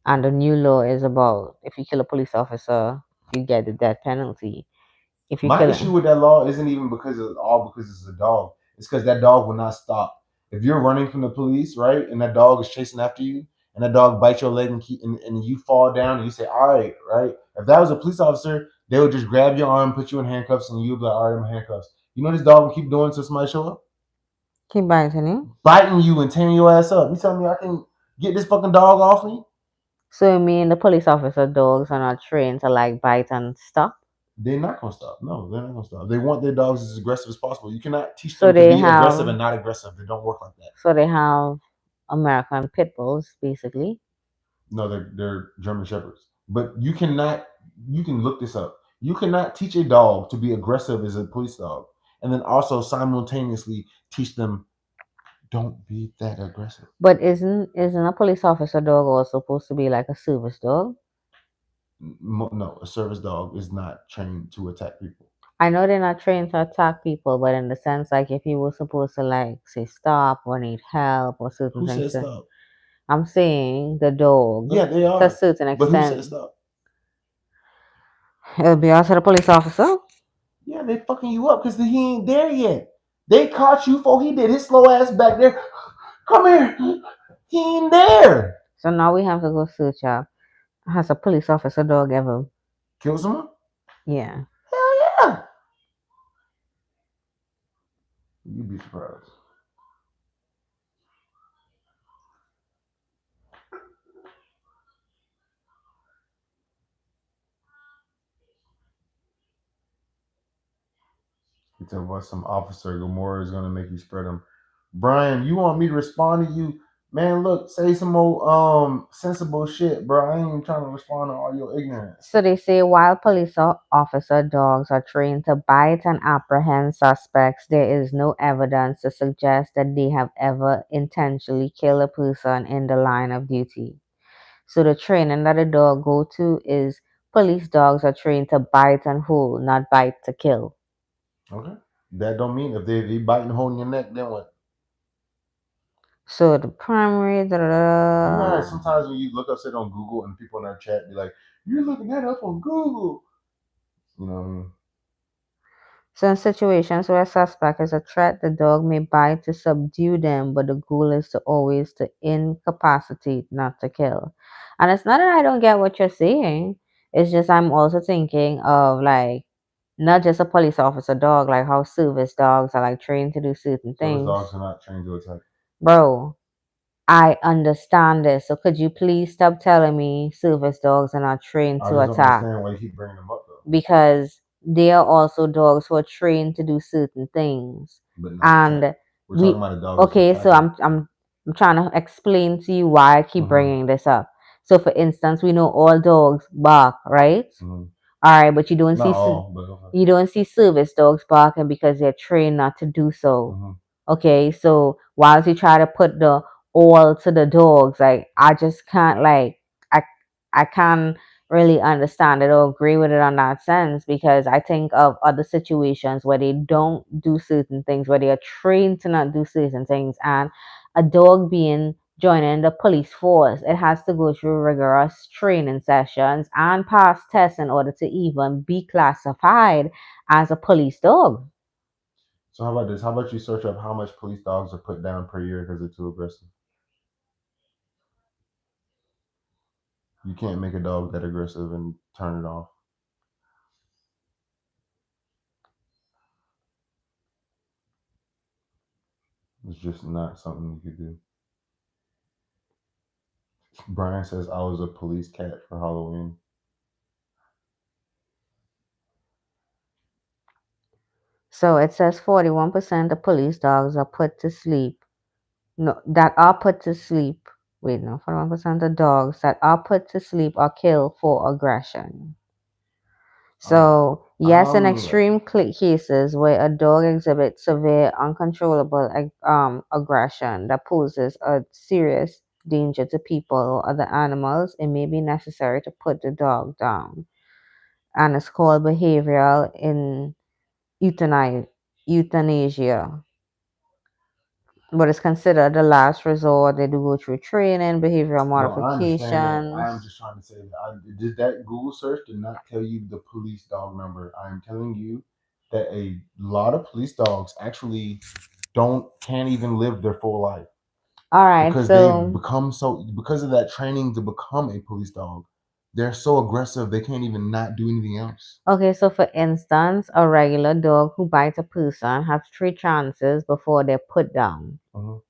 and the new law is about if you kill a police officer, you get the death penalty. If you My kill it, issue with that law isn't even because it's a dog. It's because that dog will not stop. If you're running from the police, right, and that dog is chasing after you, and that dog bites your leg and you fall down and you say, "All right, right." If that was a police officer, they would just grab your arm, put you in handcuffs, and you'd be like, "All right, I'm in handcuffs." You know this dog will keep doing until somebody show up, keep biting you. biting you and tearing your ass up. You telling me I can get this fucking dog off me? So you mean the police officer dogs are not trained to like bite and stop? They're not gonna stop. No, they're not gonna stop. They want their dogs as aggressive as possible. You cannot teach So them to they be aggressive have and not aggressive. They don't work like that. so they have American pit bulls basically. No, they're German shepherds. But you cannot. You can look this up. You cannot teach a dog to be aggressive as a police dog, and then also simultaneously teach them don't be that aggressive. But isn't a police officer dog also supposed to be like a service dog? No, a service dog is not trained to attack people. I know they're not trained to attack people, but in the sense like if you were supposed to like say stop or need help or certain Who things, said stop? I'm saying the dog Yeah, they to a are. certain But who said extent. stop? It'll be also the police officer. Yeah, they fucking you up because he ain't there yet. They caught you before he did his slow ass back there. Come here. He ain't there. So now we have to go search up. Has a police officer dog ever? Kill someone? Yeah. Hell yeah. You'd be surprised. You tell what some officer Gamora is gonna make you spread them. Brian, you want me to respond to you? Man, look, say some more sensible shit, bro. I ain't even trying to respond to all your ignorance. So they say while police officer dogs are trained to bite and apprehend suspects, there is no evidence to suggest that they have ever intentionally killed a person in the line of duty. So the training that a dog go to is Police dogs are trained to bite and hold, not bite to kill. Okay. That don't mean if they bite and hold your neck, then what? So the primary, da, da, You know how da. sometimes when you look up shit on Google and people in our chat be like, "You're looking that up on Google," you know what I mean? So in situations where a suspect is a threat, the dog may bite to subdue them, but the goal is to always to incapacitate, not to kill. And it's not that I don't get what you're saying. It's just I'm also thinking of like not just a police officer dog, like how service dogs are like trained to do certain Service things. dogs are not trained to attack. Bro, I understand this. So could you please stop telling me service dogs are not trained I to just don't attack? understand why you keep bringing them up though, Because they are also dogs who are trained to do certain things. but not attack. And We're talking we about a dog that's okay, so attacking. I'm trying to explain to you why I keep Mm-hmm. bringing this up. So for instance, we know all dogs bark, right? Mm-hmm. All right, but Not all, but okay. you don't see service dogs barking because they're trained not to do so. Mm-hmm. Okay, so whilst you try to put the all to the dogs, like I just can't I I can't really understand it or agree with it on that sense because I think of other situations where they don't do certain things, where they are trained to not do certain things, and a dog being joining the police force, it has to go through rigorous training sessions and pass tests in order to even be classified as a police dog. So how about this? How about you search up how much police dogs are put down per year because they're too aggressive? You can't make a dog that aggressive and turn it off. It's just not something you could do. Brian says I was a police cat for Halloween. So it says 41% of police dogs are put to sleep. No, that are put to sleep. Wait, no, 41% of dogs that are put to sleep are killed for aggression. Um, So, yes, in um, extreme cases where a dog exhibits severe, uncontrollable aggression that poses a serious danger to people or other animals, it may be necessary to put the dog down. And it's called behavioral in euthanasia, but it's considered the last resort. They do go through training, behavioral no, I understand that. I am modifications. just trying to say that did that Google search did not tell you the police dog number. I am telling you that a lot of police dogs actually can't even live their full life All right, because they've so become so because of that training to become a police dog. They're so aggressive they can't even not do anything else. okay, so for instance, a regular dog who bites a person has three chances before they're put down. Mhm.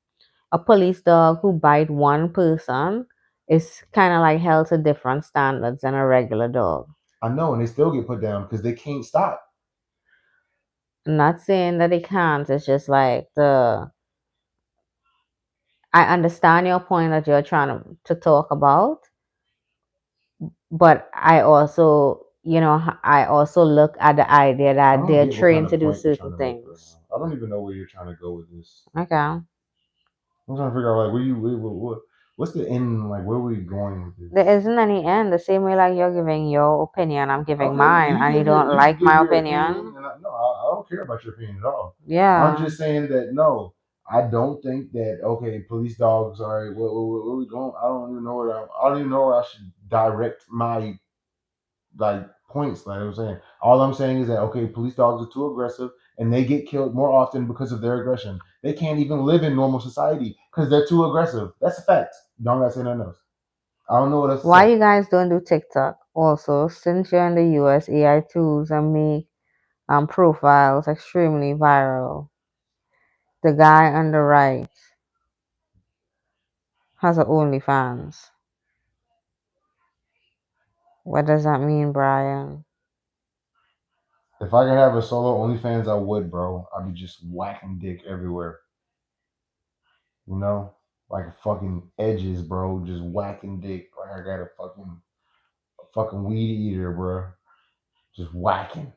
A police dog who bites one person is kind of like held to different standards than a regular dog. I know, and they still get put down because they can't stop. I'm not saying that they can't. It's just like the I understand your point that you're trying to talk about, but I also, I also look at the idea I that don't they're get what kind trained of to do point you're trying certain to make right things. now. I don't even know where you're trying to go with this. Okay. I'm trying to figure out like what's the end, like where are we going with this? There isn't any end. The same way like you're giving your opinion, I'm giving Okay, mine, and you don't you can like give my your opinion, opinion. and I don't care about your opinion at all. I'm Yeah. just saying that no, I don't think that okay, police dogs. All right, where we going? I don't even know I don't even know where I should direct my like points. Like I'm saying, all I'm saying is that okay, police dogs are too aggressive, and they get killed more often because of their aggression. They can't even live in normal society because they're too aggressive. That's a fact. Don't gotta say nothing else. I don't know what else to Why say. you guys don't do TikTok? Also, since you're in the US, AI tools and make profiles extremely viral. The guy on the right has a OnlyFans. What does that mean, Brian? If I could have a solo OnlyFans, I would, bro. I'd be just whacking dick everywhere. You know? Like fucking edges, bro. Just whacking dick. Like I got a fucking weed eater, bro. Just whacking.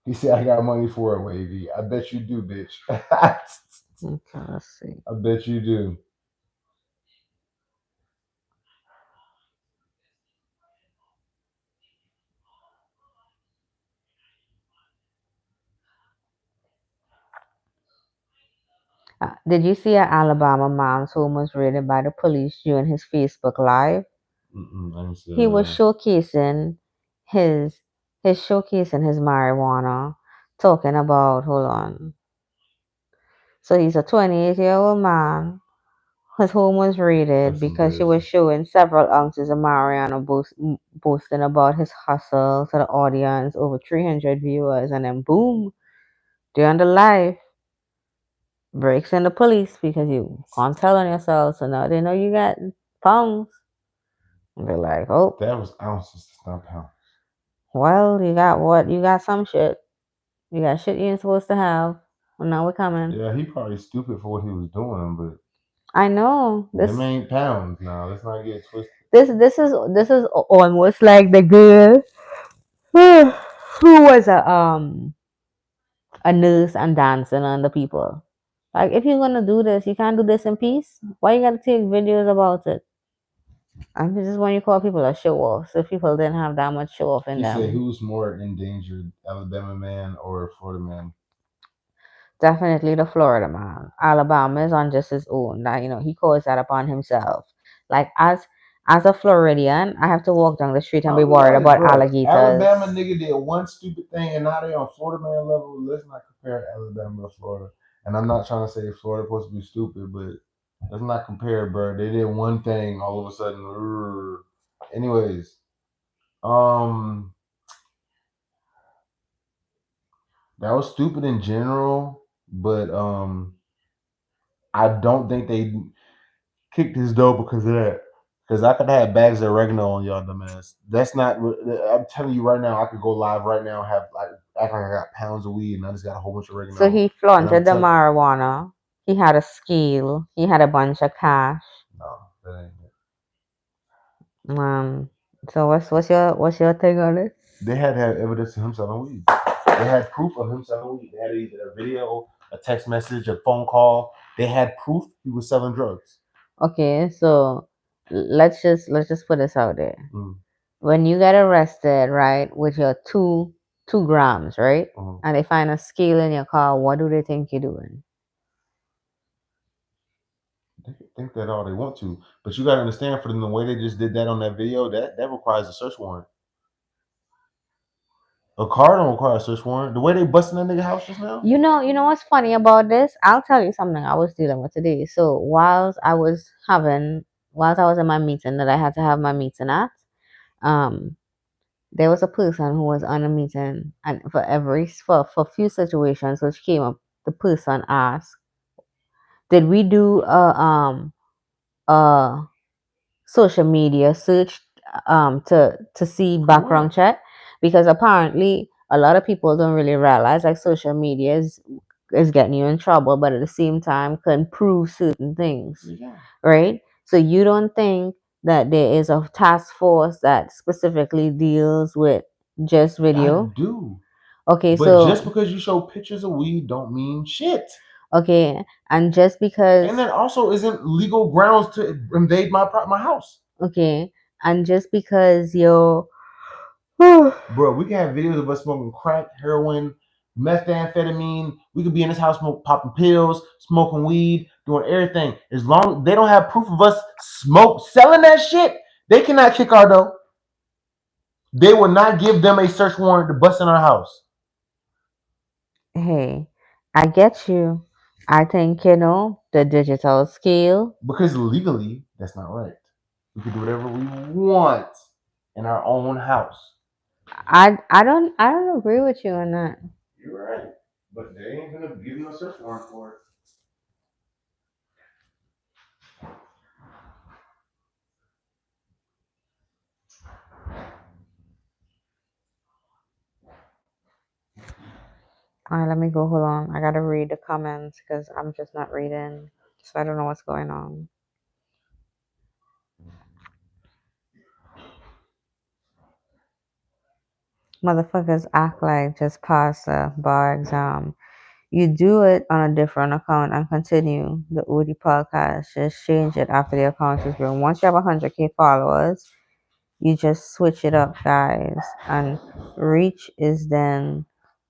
He said I got money for it, Wavy. I bet you do, bitch. Okay, let's see. I bet you do. Did you see an Alabama man's home was raided by the police during his Facebook Live? I didn't see He was that. showcasing his showcasing his marijuana, talking about, hold on. So he's a 28-year-old man. His home was raided That's some because he was business. showing several ounces of marijuana, boasting about his hustle to the audience, over 300 viewers, and then boom, during the live, breaks in the police because you can't tell on yourself. So now they know you got pounds. They're like, oh, That was ounces, that's not pounds. well, you got what? You got some shit. You got shit you ain't supposed to have. Well, now we're coming. Yeah, he probably stupid for what he was doing, but I know them this. ain't pounds now. Let's not get it twisted. This is almost like the girl who was a nurse and dancing on the people. Like, if you're gonna do this, you can't do this in peace. Why you gotta take videos about it? And this is when you call people a show off. So people didn't have that much show off in He said, them. who's more endangered, Alabama man or Florida man? Definitely the Florida man. Alabama is on just his own. That, he calls that upon himself. Like, as a Floridian, I have to walk down the street and be I'm worried like, about bro, alligators. Alabama nigga did one stupid thing and now they on Florida man level. Let's not compare Alabama to Florida. And I'm not trying to say Florida supposed to be stupid, but let's not compare, bro. They did one thing all of a sudden. Anyways, um, that was stupid in general, but I don't think they kicked his door because of that. Because I could have bags of oregano on y'all dumbass. That's not. I'm telling you right now, I could go live right now, have like act like I got pounds of weed, and I just got a whole bunch of So oregano. he And I'm flaunted the telling, marijuana. He had a scale. He had a bunch of cash. no, that ain't it. Um. So what's your take on it? They had to have evidence of him selling weed. They had proof of him selling weed. They had either a video, a text message, a phone call. They had proof he was selling drugs. Okay, so let's just put this out there. Mm. When you get arrested, right, with your two grams, right, and they find a scale in your car, what do they think you're doing? They can think that all they want to, but you got to understand, for them, the way they just did that on that video, that requires a search warrant. A car don't require a search warrant. The way they busting that nigga house just now. You know what's funny about this? I'll tell you something I was dealing with today. So whilst I was in my meeting that I had to have my meeting at, um, there was a person who was on a meeting, and for a few situations which came up, the person asked, "Did we do a social media search to see background check?" Because apparently a lot of people don't really realize, like, social media is getting you in trouble, but at the same time can prove certain things, Yeah. right? So you don't think that there is a task force that specifically deals with just I video? do. Okay, But just so because you show pictures of weed don't mean shit. okay, and just because And that also isn't legal grounds to invade my house. okay, and just because you're Bro, we can have videos of us smoking crack, heroin, methamphetamine. We could be in this house popping pills, smoking weed, doing everything. As long as they don't have proof of us selling that shit, they cannot kick our door. They will not give them a search warrant to bust in our house. Hey, I get you. I think, the digital scale. Because legally, that's not right. We can do whatever we want in our own house. I don't agree with you on that. You're right. But they ain't gonna give you a search warrant for it. All right, let me go. Hold on. I gotta read the comments because I'm just not reading, so I don't know what's going on. Motherfuckers act like just passed a bar exam. You do it on a different account and continue the Udi podcast. Just change it after the account is grown. Once you have 100K followers, you just switch it up, guys. And reach is then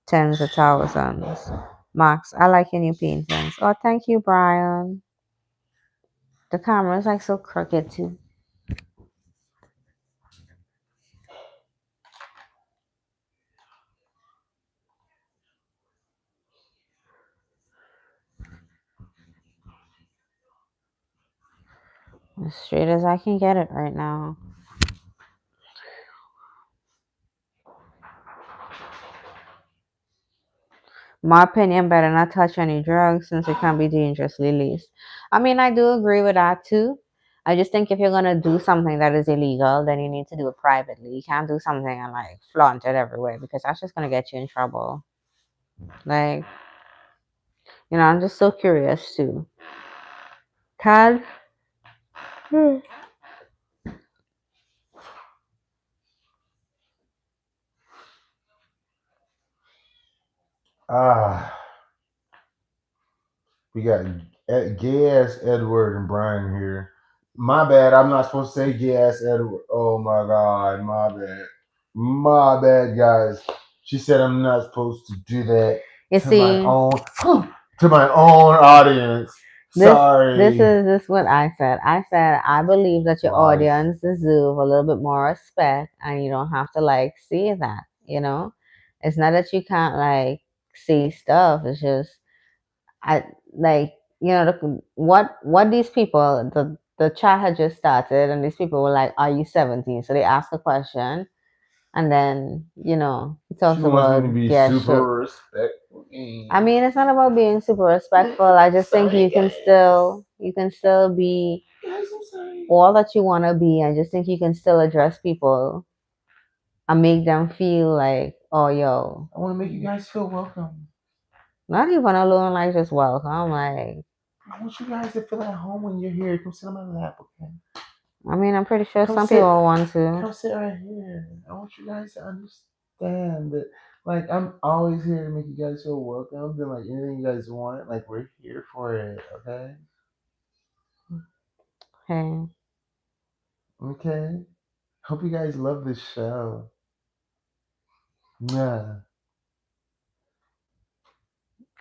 tens of thousands. Max, I like your new paintings. Oh, thank you, Brian. The camera is like so crooked too. As straight as I can get it right now. My opinion, better not touch any drugs since it can be dangerously laced. I mean, I do agree with that too. I just think if you're gonna do something that is illegal, then you need to do it privately. You can't do something and like flaunt it everywhere because that's just gonna get you in trouble. Like, I'm just so curious too. Tad? Ah, we got gay ass Edward and Brian here. My bad. I'm not supposed to say gay ass Edward. Oh my god. My bad. My bad, guys. She said I'm not supposed to do that You to my see, own to my own audience. this this Sorry. is this what I said. I said I believe that your Lies. audience deserve a little bit more respect, and you don't have to like say that. It's not that you can't like say stuff. It's just I like what these people the chat had just started, and these people were like, "Are you 17?" So they ask a question, and then he She talks wants me to about be get super shook. respectful. I mean, it's not about being super respectful. I just think Sorry, guys. you can still be Guys, I'm sorry. all that you want to be. I just think you can still address people and make them feel like, oh, yo, I want to make you guys feel welcome. not even alone, like just welcome. Like, I want you guys to feel at home when you're here. Come sit on my lap, okay? I mean, I'm pretty sure Come some sit. people want to. Come sit right here. I want you guys to understand that, like, I'm always here to make you guys feel welcome. And like anything you guys want, like, we're here for it. Okay. Hey, Okay. Hope you guys love this show. Yeah.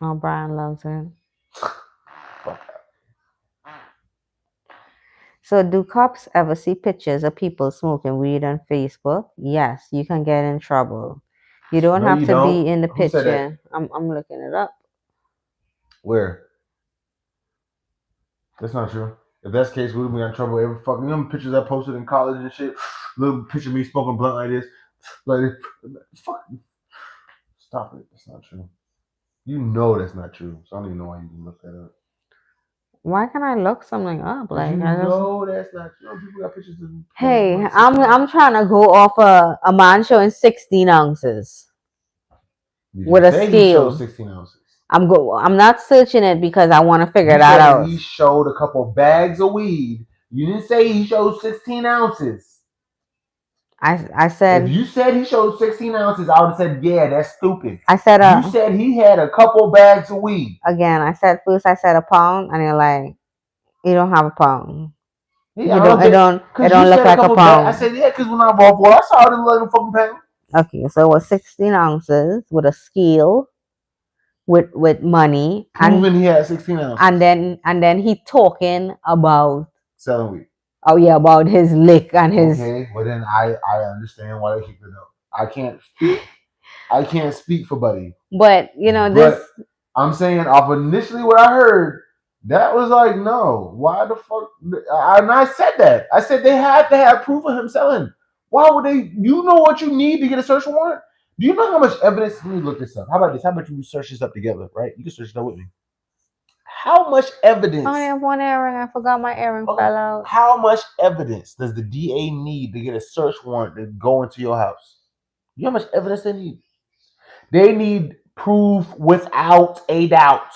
oh, Brian loves it. So, do cops ever see pictures of people smoking weed on Facebook? Yes, you can get in trouble. You don't No, have you to don't. be in the Who said that? picture. I'm looking it up. Where? That's not true. If that's the case, we would be in trouble every fucking. You know pictures I posted in college and shit. Little picture of me smoking blunt like this. Like, fuck. Stop it. That's not true. You know that's not true. So I don't even know why you can look that up. Why can I look something up? Cause you Like I just know that's not true. People got pictures of playing hey, blunts. I'm trying to go off a man showing 16 ounces Did you with a say he showed scale. 16 ounces? I'm not searching it because I want to figure You that said out. he showed a couple bags of weed. You didn't say he showed 16 ounces. I If said you said he showed 16 ounces, I would have said, yeah, that's stupid. I said You said he had a couple bags of weed. again. I said first. I said a pound, and you're like, you don't have a pound. Yeah, You I don't. don't It think, don't. It because you don't look said a like a couple bags. I pound. said, yeah, because when I bought for I saw it in like a fucking pound. Okay, so it was 16 ounces with a scale with money, Proving he had 16 ounces. and then he talking about Selling weed. oh yeah about his lick and his. Okay, well then I understand why they kicked it up. I can't speak for Buddy. But this. But I'm saying off initially what I heard, that was like, no. Why the fuck? And I said that. I said they had to have proof of him selling. Why would they? You know what you need to get a search warrant? Do you know how much evidence? Let me look this up. How about this? How about you search this up together, right? You can search it up with me. How much I only evidence? have one earring. I forgot my earring Okay. fell out. How much evidence does the DA need to get a search warrant to go into your house? You know how much evidence they need? They need proof without a doubt.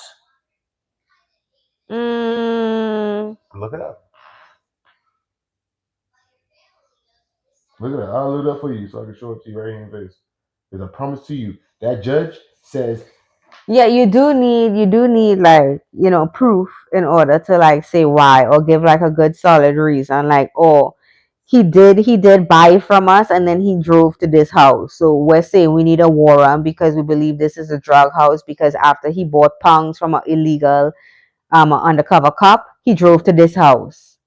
Mm, Look it up. Look it up. I'll look it up for you so I can show it to you right in your face. Because I promise to you, that judge says Yeah, you do need like, proof in order to like say why or give like a good solid reason. Like, oh, he did buy from us and then he drove to this house. So we're saying we need a warrant because we believe this is a drug house because after he bought pounds from an illegal undercover cop, he drove to this house.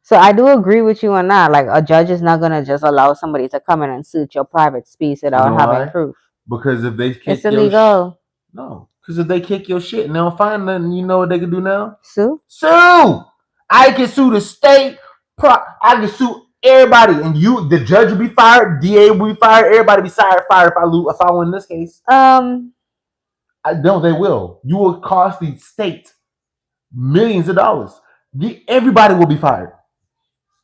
So I do agree with you on that. Like a judge is not gonna just allow somebody to come in and search your private space You without know having why? proof. Because if they It's kick your illegal. no, because if they kick your shit and they don't find nothing, you know what they can do now? Sue? Sue. I can sue the state. I can sue everybody, and the judge will be fired, DA will be fired, everybody be fired if I lose, if I win this case. I know they will. You will cost the state millions of dollars. Everybody will be fired.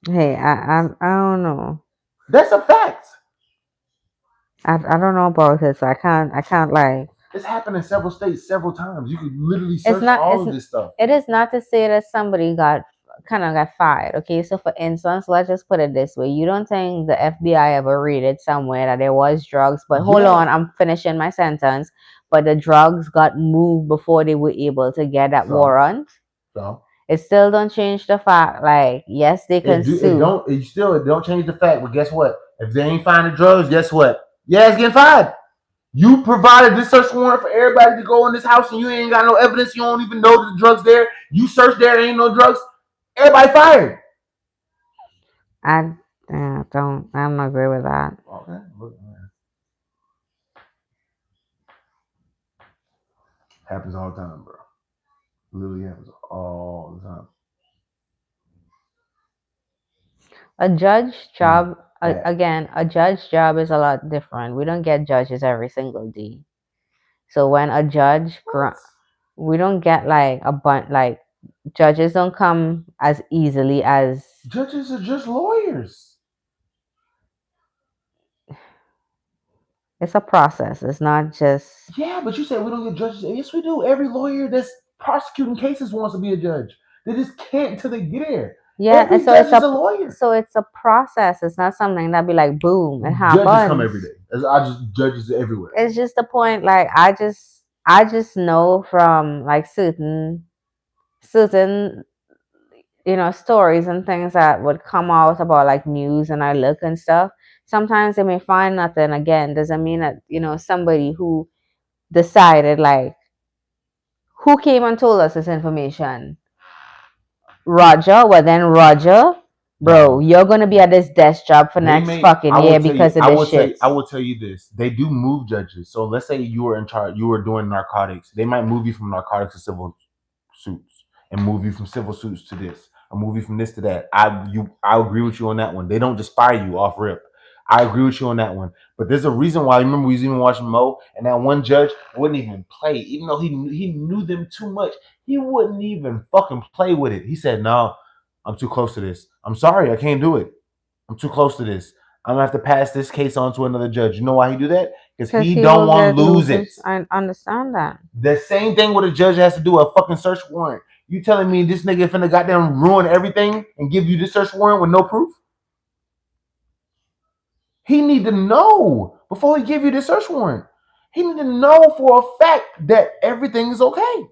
Hey, I don't know. That's a fact. I don't know about it, so I can't like. It's happened in several states several times. You could literally It's search not all it's of this stuff. it is not to say that somebody got fired. Okay, so for instance, let's just put it this way: you don't think the FBI ever raided somewhere that there was drugs, but hold Yeah. on, I'm finishing my sentence. But the drugs got moved before they were able to get that So, warrant. so It still don't change the fact. Like, yes, they can it sue. don't it still it don't change the fact. But guess what? If they ain't finding drugs, guess what? Yeah, it's getting fired. You provided this search warrant for everybody to go in this house, and you ain't got no evidence. You don't even know that the drugs there. You searched there ain't no drugs. Everybody fired. I don't agree with that. Okay, look, man. Happens all the time, bro. Literally happens all the time. A judge Mm, job, that. again, a judge job is a lot different. We don't get judges every single day. So when a What? we don't get like a bunch, like judges don't come as easily as. Judges are just lawyers. It's a process. It's not just. Yeah, but you said we don't get judges. Yes, we do. Every lawyer that's prosecuting cases wants to be a judge. They just can't until they get there. Yeah, and Every judge is a lawyer. so it's a process. It's not something that be like boom, it Judges come happens. every day. I just judges everywhere. It's just the point. Like I just know from like certain stories and things that would come out about like news and I look and stuff. Sometimes they may find nothing. Again, doesn't mean that somebody who decided like who came and told us this information. Roger. Well then, Roger, bro, No, you're gonna be at this desk job for they next may. fucking I will year tell you. because of this shit. I will tell you this. They do move judges. So let's say you were in charge. You were doing narcotics. They might move you from narcotics to civil suits and move you from civil suits to this, or move you from this to that. I agree with you on that one. They don't just fire you off rip. I agree with you on that one. But there's a reason why. I remember we was even watching Mo, and that one judge wouldn't even play, even though he knew them too much. He wouldn't even fucking play with it. He said, "No, I'm too close to this. I'm sorry, I can't do it. I'm too close to this. I'm gonna have to pass this case on to another judge." You know why he do that? Because Because he he don't will want to get lose it. loses. I understand that. The same thing with a judge has to do a fucking search warrant. You telling me this nigga finna goddamn ruin everything and give you this search warrant with no proof? He need to know before he give you the search warrant. He need to know for a fact that everything is okay.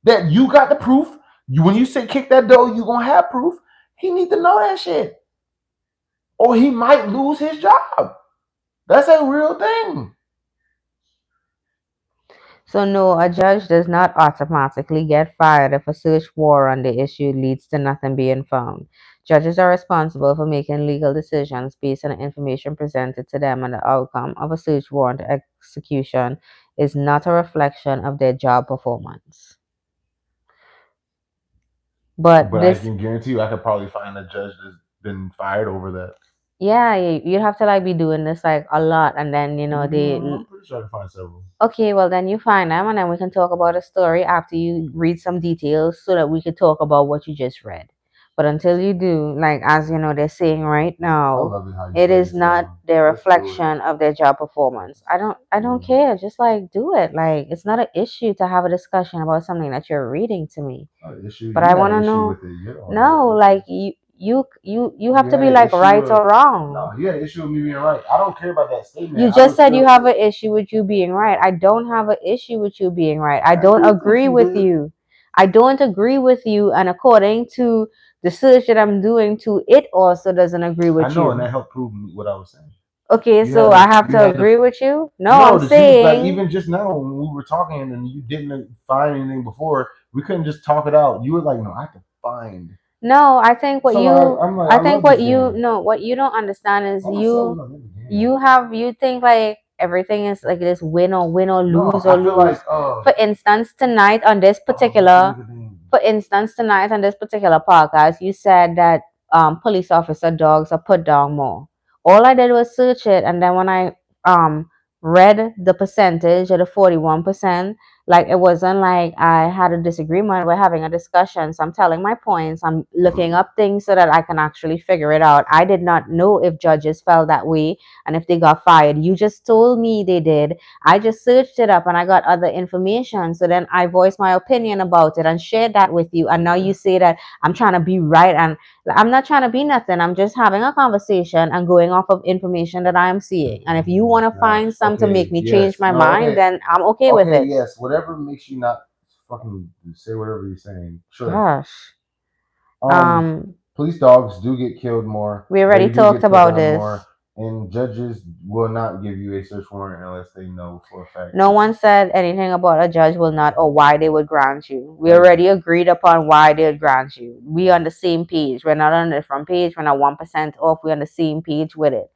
That you got the proof. When you say kick that door, you gonna have proof. He need to know that shit. Or he might lose his job. That's a real thing. So no, a judge does not automatically get fired if a search warrant they issue leads to nothing being found. Judges are responsible for making legal decisions based on the information presented to them, and the outcome of a search warrant execution is not a reflection of their job performance. But But I this, can guarantee you, I could probably find a judge that's been fired over that. yeah, you have to like be doing this like a lot, and then I'm pretty sure I can find several. okay, well then you find them, and then we can talk about a story after you read some details, so that we could talk about what you just read. But until you do, like as they're saying right I now, love it how you it say is this not though. their Let's do it. reflection of their job performance. I don't Mm. care. Just like do it. Like it's not an issue to have a discussion about something that you're reading to me. Not an issue. But You I got want an to issue know. with it. You don't have No, an like issue. you have You to had be an like issue right of or wrong. no, you had an issue with me being right. I don't care about that statement. You I just would said you still have say an issue with you being right. I don't have an issue with you being right. I I don't do think agree you with did. you. I don't agree with you, and according to the search that I'm doing too, it also doesn't agree I with know, and you. that helped prove what I was saying. Okay, You had so I to, have you to had to. agree with you? No, No, I'm that you like saying even just now when we were talking and you didn't find anything before, we couldn't just talk it out. You were like, no, I have to find. no, I think what So you I'm like, I I think love what this you game. no, what you don't understand is I'm myself was like, this game. you think like everything is like this win or No, lose or I feel lose. like For instance, tonight on this what's the particular nigga name? for instance, tonight on this particular podcast, you said that police officer dogs are put down more. All I did was search it, and then when I um read the percentage of the 41%, like it wasn't like I had a disagreement. We're having a discussion, so I'm telling my points. I'm looking up things so that I can actually figure it out. I did not know if judges felt that way and if they got fired. You just told me they did. I just searched it up and I got other information. So then I voiced my opinion about it and shared that with you. And now you say that I'm trying to be right. And I'm not trying to be nothing. I'm just having a conversation and going off of information that I am seeing. And if you want to Gosh. find some to make Okay. me change Yes. my No. mind, Okay. then I'm okay with Okay. it. Yes. Whatever makes you not fucking say whatever you're saying. Sure. Gosh. Um. Um, Police dogs do get killed more. we They already do talked get put about down this. more. And judges will not give you a search warrant unless they know for a fact. No one said anything about a judge will not or why they would grant you. We Right. already agreed upon why they would grant you. We on the same page. We're not on a different page. We're not 1% off. We're on the same page with it.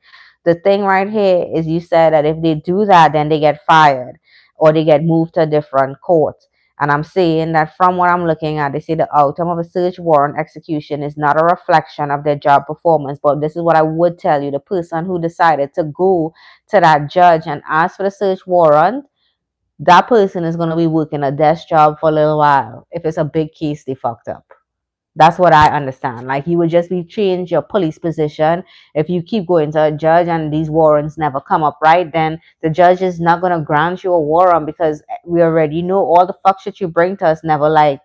The thing right here is you said that if they do that, then they get fired or they get moved to a different court. And I'm saying that from what I'm looking at, they say the outcome of a search warrant execution is not a reflection of their job performance. But this is what I would tell you: the person who decided to go to that judge and ask for the search warrant, that person is going to be working a desk job for a little while if it's a big case they fucked up. That's what I understand. Like you would just be change your police position if you keep going to a judge and these warrants never come up, right? Then the judge is not gonna grant you a warrant because we already know all the fuck shit you bring to us never like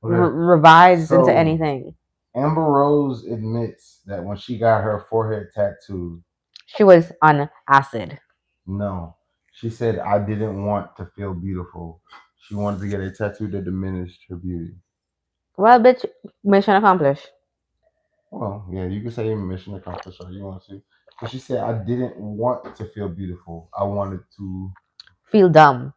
Okay. revises into So anything. Amber Rose admits that when she got her forehead tattooed, She was on acid. no, she said I didn't want to feel beautiful. She wanted to get a tattoo that diminished her beauty. Well, bitch, mission accomplished. Well, yeah, you could say mission accomplished or you want to. But she said I didn't want to feel beautiful. I wanted to Feel dumb.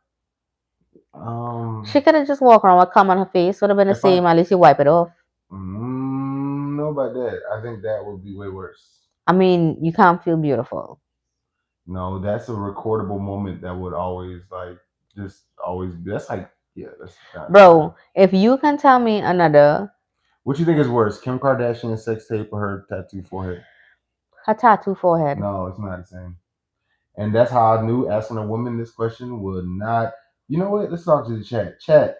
um She could have just walked around with cum on her face. Would have been the if I same. At least you wipe it off. know about that. I think that would be way worse. I mean, you can't feel beautiful. No, that's a recordable moment that would always like just always be. That's like yeah, that's not. Bro, if you can tell me another, What you think is worse, Kim Kardashian's sex tape or her tattoo forehead? her tattoo forehead. No, it's not the same. And that's how I knew asking a woman this question would not. You know what? Let's talk to the chat. Chat.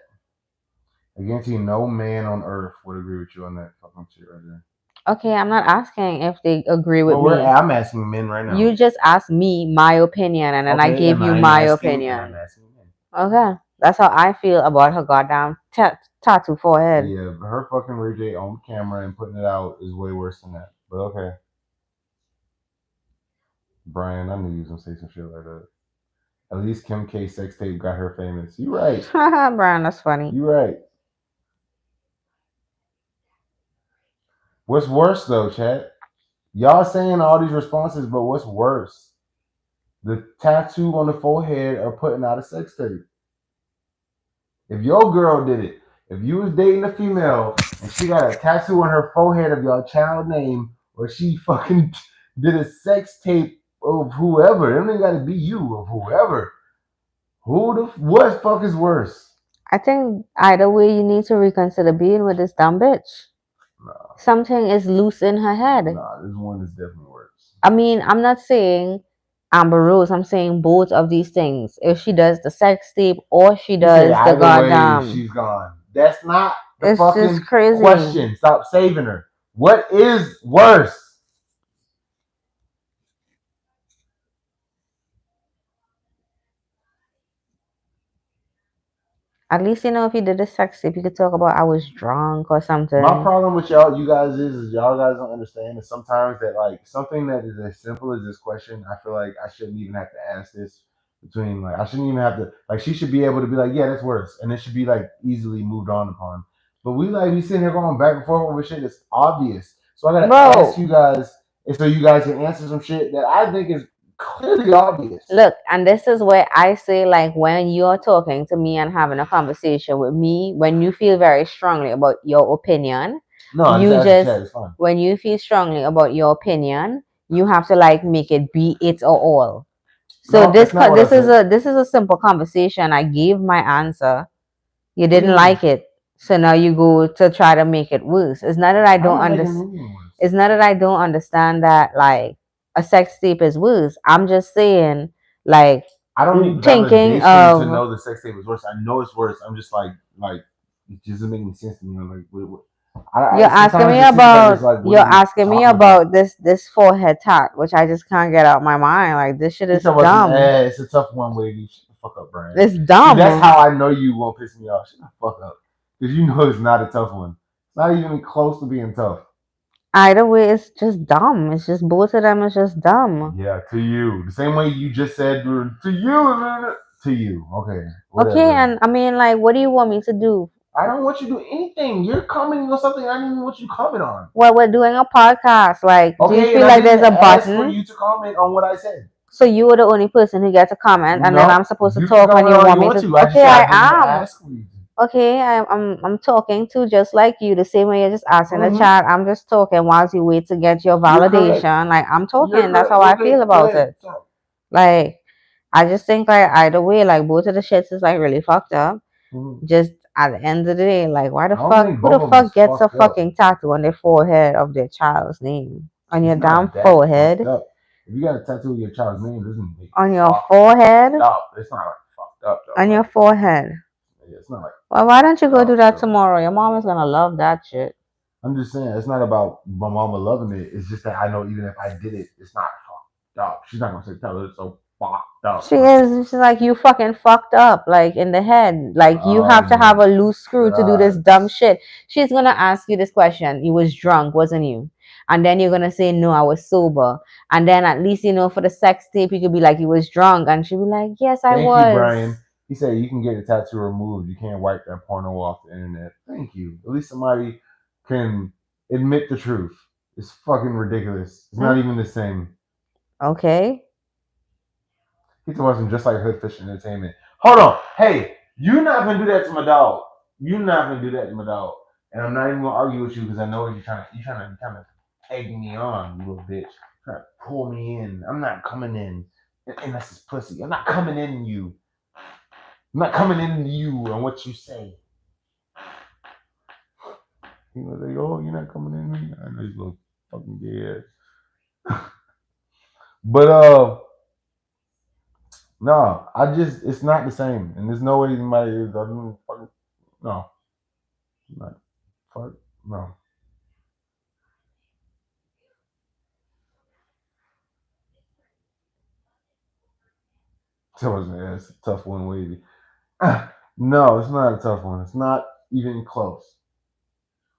I guarantee you no man on earth would agree with you on that fucking shit right there. Okay, I'm not asking if they agree with Well, me. I'm asking men right now. You just asked me my opinion, and then I Okay, gave and you I'm my asking, and I'm opinion. asking men. Okay, that's how I feel about her goddamn tattoo forehead. Yeah, but her fucking Ray J on camera and putting it out is way worse than that. But okay, Brian, I knew you was gonna say some shit like that. At least Kim K sex tape got her famous. You right. Brian, that's funny. You right. What's worse though, chat? Y'all saying all these responses, but what's worse? The tattoo on the forehead or putting out a sex tape? If your girl did it, if you was dating a female and she got a tattoo on her forehead of your child name, or she fucking did a sex tape of whoever, it ain't gotta be you, of whoever. What fuck is worse? I think either way, you need to reconsider being with this dumb bitch. Nah, Something is loose in her head. nah, this one is definitely worse. I mean, I'm not saying Amber Rose. I'm saying both of these things. If she does the sex tape or she You say does the either way, goddamn, she's gone. That's not the it's just fucking crazy. question. Stop saving her. What is worse? At least if you did a sex tape, you could talk about I was drunk or My something. problem with y'all, you guys is y'all guys don't understand is sometimes that like something that is as simple as this question, I feel like I shouldn't even have to ask this between like I shouldn't even have to like she should be able to be like, yeah, that's worse. And it should be like easily moved on upon. But we like we sitting here going back and forth with shit that's obvious. So I gotta ask Bro, you guys and so you guys can answer some shit that I think is clearly obvious. look, and this is where I say, like, when you're talking to me and having a conversation with me, when you feel very strongly about your opinion, No, I just you asked the just, chat, it's fine. when you feel strongly about your opinion, you have to like make it be it or all. So No, that's not what I said. this is a simple conversation. I gave my answer. You What do you didn't mean? like it, so now you go to try to make it worse. It's not that I I'm don't not making understand. anything worse. It's not that I don't understand that like a sex tape is worse. I'm just saying, like, I don't need thinking validation to of know the sex tape is worse. I know it's worse. I'm just like it just doesn't make any sense to me. I'm like, you're asking sometimes me it seems like about it's like, what you're are we asking me talking about? about this forehead tat, which I just can't get out my mind. Like, this shit You is talking about some dumb. ass? It's a tough one, lady. Shut the fuck up, Brian. It's See, that's dumb. how I know you won't piss me off. Shut the fuck up, because you know it's not a tough one. It's not even close to being tough. Either way, it's just dumb. It's just both of them is just dumb. Yeah, to you, the same way you just said to you, to you. Okay, Okay, whatever. and I mean, like, what do you want me to do? I don't want you to do anything. You're commenting on something I didn't even want you to comment on. Well, we're doing a podcast. Like, do you Okay, and feel I like didn't there's a ask for button? you to comment on what I said. So you were the only person who gets to comment, and then I'm No, supposed to you can talk when comment you all want you me want to. to. I just Okay, said I I didn't am. ask for you to. Okay, I'm talking to just like you, the same way you're just asking the Mm-hmm. chat. I'm just talking whilst you wait to get your You're correct. validation. Like, I'm You're talking. That's correct. how I Okay, feel go about ahead. it. Talk. Like, I just think like either way, like both of the shits is like really fucked up. Mhm. Just at the end of the day, like why the I don't fuck think who both the of them is fuck gets a fucked up. fucking tattoo on their forehead of their child's name? On your It's damn not that fucked forehead? up. If you got a tattoo of your child's name, it doesn't make it On your fucking forehead? up. It's not like fucked up though. On your Like forehead. yeah, it's not like Well, why don't you go do up that though. tomorrow? Your mom is gonna love that shit. I'm just saying it's not about my mama loving it. It's just that I know even if I did it, it's not fucked up. She's not gonna say tell her it's so fucked up. She Like is. She's like, you fucking fucked up, like in the head. Like, you oh have to have my a loose screw to do this god. dumb shit. She's gonna ask you this question. You was drunk, wasn't you? And then you're gonna say, no, I was sober. And then at least, for the sex tape, you could be like, you was drunk. And she'll be like, yes, I Thank you, was. Brian. He said you can get a tattoo removed. You can't wipe that porno off the internet. Thank you. At least somebody can admit the truth. It's fucking ridiculous. It's not Hmm? even the same. Okay. He's watching just like Hoodfish Entertainment. Hold on. Hey, you're not gonna do that to my dog. You're not gonna do that to my dog. And I'm not even gonna argue with you because I know you're trying to egg me on, you little bitch. Trying to pull me in. I'm not coming in. And that's his pussy. I'm not coming in you. I'm not coming into you and what you say. You know, they go, oh, you're not coming in me. I know you little fucking gay ass. But no, it's not the same, and there's no way anybody is fucking no, not fuck no. So it's a tough one, lady. No, it's not a tough one. It's not even close.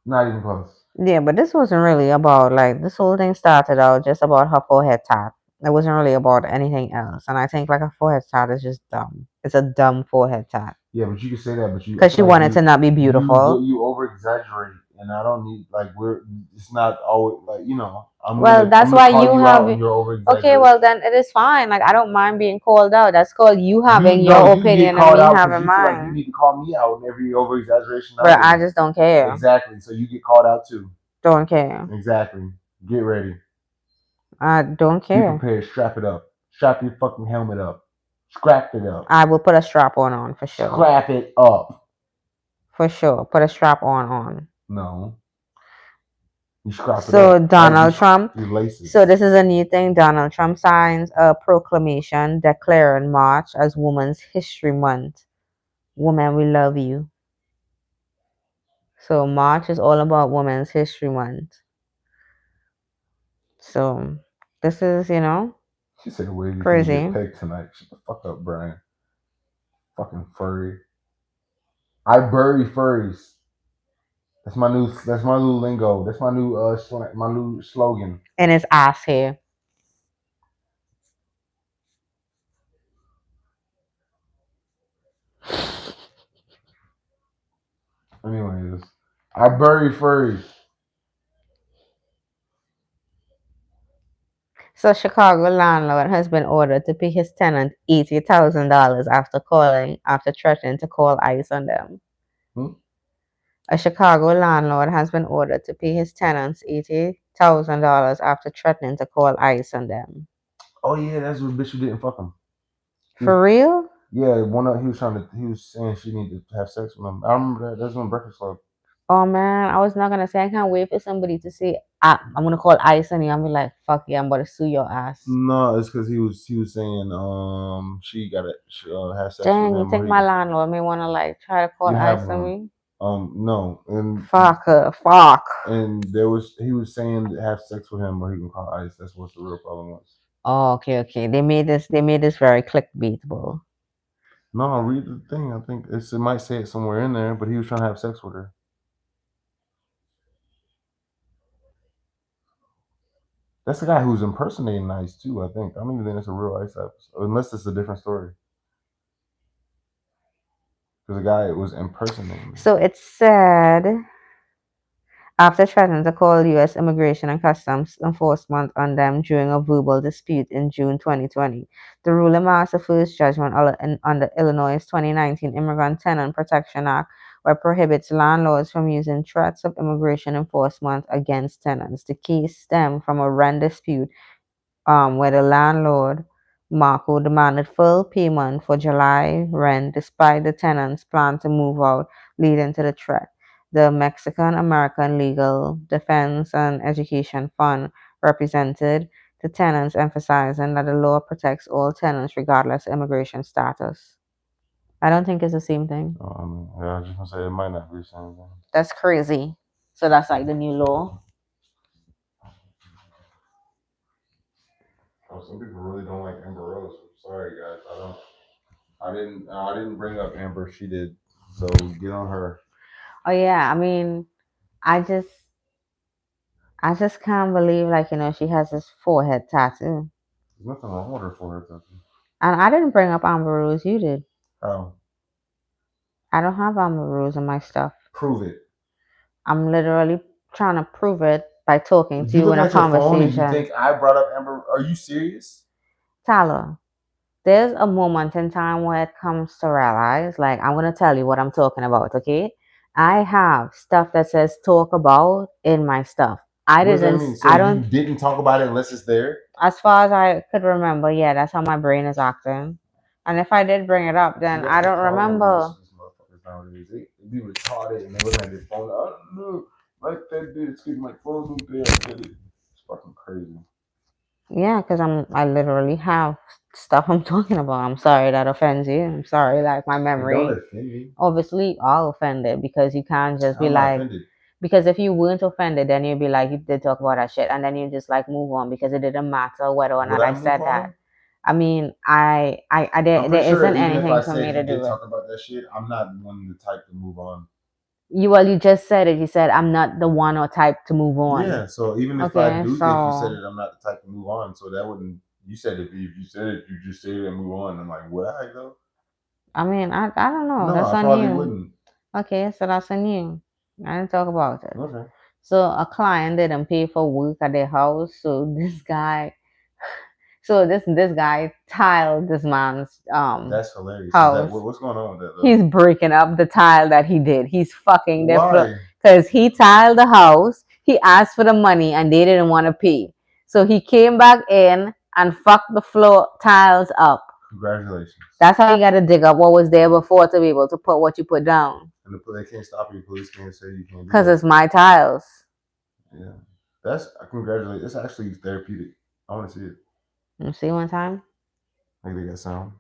Not even close. Yeah, but this wasn't really about, like, this whole thing started out just about her forehead tat. It wasn't really about anything else. And I think, like, a forehead tat is just dumb. It's a dumb forehead tat. Yeah, but you can say that, but I Because she feel like wanted to not be beautiful. you over exaggerate, and I don't need like we're. It's not always like Well, that's I'm gonna why call you you out have. on your over Okay, exaggeration. well, then it is fine. Like, I don't mind being called out. That's called you You having know your you get opinion and called me out because having you feel like you mine. need to call me out on every over exaggeration I But do. I just don't care. Exactly. So you get called out too. Don't care. Exactly. Get ready. I don't Be care. prepared. Strap it up. Strap your fucking helmet up. Scrap it up. I will put a strap on for sure. Scrap it up. For sure. Put a strap on. No. You scrap it So up. Like Donald Trump. your laces. So this is a new thing. Donald Trump signs a proclamation declaring March as Women's History Month. Women, we love you. So March is all about Women's History Month. So this is, She said, "Wavy finna get crazy. pegged tonight." Shut the fuck up, Brian. Fucking furry. I bury furries. That's my new. That's my new lingo. That's my new my new slogan. And his ass hair. Anyways, I bury furries. So Chicago landlord has been ordered to pay his tenant $80,000 after threatening to call ICE on them. Hmm? A Chicago landlord has been ordered to pay his tenants $80,000 after threatening to call ICE on them. Oh yeah, that's what bitch who didn't fuck him. He was, For real? yeah, one of he was trying to. He was saying she needed to have sex with him. I remember that. That's when Breakfast Club. Oh man, I was not gonna say I can't wait for somebody to say I'm gonna call ICE on you. I'm be like, fuck yeah, I'm about to sue your ass. No, it's because he was saying she gotta have sex with Dang, you him or think he my landlord may wanna like try to call you have ICE on one. me? No, Fuck her, fuck. and there was he was saying to have sex with him or he can call ICE. That's what the real problem was. Oh, okay, okay. They made this very clickbaitable. No, read the thing. I think it might say it somewhere in there, but he was trying to have sex with her. That's the guy who's impersonating ICE too. I think. I don't even think it's a real ICE episode, unless it's a different story. Because the guy was impersonating. So it said after threatening to call U.S. Immigration and Customs Enforcement on them during a verbal dispute in June 2020. The ruling marks the first judgment under Illinois' 2019 Immigrant Tenant Protection Act, where it prohibits landlords from using threats of immigration enforcement against tenants. The case stemmed from a rent dispute where the landlord, Marco, demanded full payment for July rent despite the tenant's plan to move out, leading to the threat. The Mexican American Legal Defense and Education Fund represented the tenants, emphasizing that the law protects all tenants regardless of immigration status. I don't think it's the same thing. Yeah, I was just gonna say it might not be the same thing. That's crazy. So that's like the new law. Oh, some people really don't like Amber Rose. Sorry, guys. I didn't bring up Amber. She did. So get on her. Oh yeah, I mean, I just I just can't believe, like, she has this forehead tattoo. There's nothing wrong with her for her tattoo. And I didn't bring up Amber Rose, you did. How? I don't have Amber Rose in my stuff. Prove it. I'm literally trying to prove it by talking to You you look in a at your phone and you conversation. think I brought up Amber. Are you serious? Tyler, there's a moment in time where it comes to realize, like, I'm going to tell you what I'm talking about, okay? I have stuff that says talk about in my stuff. What does that mean? So I you don't, didn't talk about it unless it's there? as far as I could remember, yeah, that's how my brain is acting. And if I did bring it up, See, then that's I the don't problem with remember. these motherfuckers nowadays. They be retarded and they look at their phone. I don't know. Like that dude, excuse me, like phones up there. I get it. It's fucking crazy. Yeah, because I literally have stuff I'm talking about. I'm sorry that offends you. I'm sorry, like my It don't memory. offend me. Obviously, all offended because you can't just be I'm not like, offended. because if you weren't offended, then you'd be like, you did talk about that shit, and then you just like move on because it didn't matter whether or Would not I I move said that. on? I mean, there, I'm there pretty isn't sure even if anything I for said me to you did do it. talk about that shit, I'm not one of the type to move on. You just said it. You said I'm not the one or type to move on. Yeah, so even if I Okay, do think you said so it, I'm not the type to move on. So that wouldn't. You said if you said it, you just say it and move on. I'm like, would I though? I mean, I don't know. No, That's I on probably you. wouldn't. Okay, so that's on you. I didn't talk about it. Okay. So a client didn't pay for work at their house, so this guy tiled this man's That's hilarious. Is that house. what's going on with that though? He's breaking up the tile that he did. He's fucking their floor Why? because he tiled the house. He asked for the money and they didn't want to pay. So he came back in and fucked the floor tiles up. Congratulations. That's how you got to dig up what was there before to be able to put what you put down. And they can't stop you. Police can't say you can't do Because that. it's my tiles. Yeah, that's congratulations. It's actually therapeutic. I want to see it. You see one time? Like they got sound.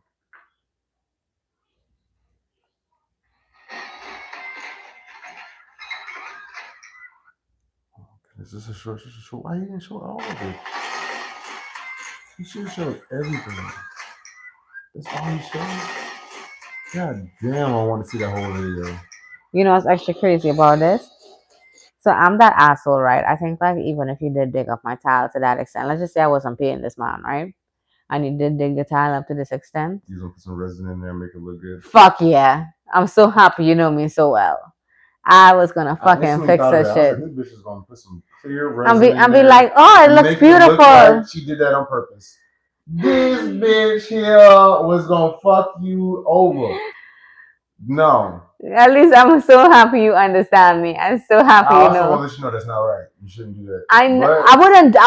Is this a short? Just a short. Why you didn't show all of it? You should have showed everything. That's all you showed. God damn, I want to see that whole video. You know what's extra crazy about this? So I'm that asshole, right? I think like even if you did dig up my tile to that extent, let's just say I wasn't paying this man, right? And you did dig the tile up to this extent. You gonna put some resin in there, make it look good. Fuck yeah. I'm so happy you know me so well. I was gonna I fucking instantly fix thought of that that. I was shit. like, this bitch is gonna put some clear And resin be in and be there like, oh, it to looks make it look like beautiful. she did that on purpose. This bitch here was gonna fuck you over. No. At least I'm so happy you understand me. I'm so I happy you also want know. to let you know that's not right. You shouldn't do that. I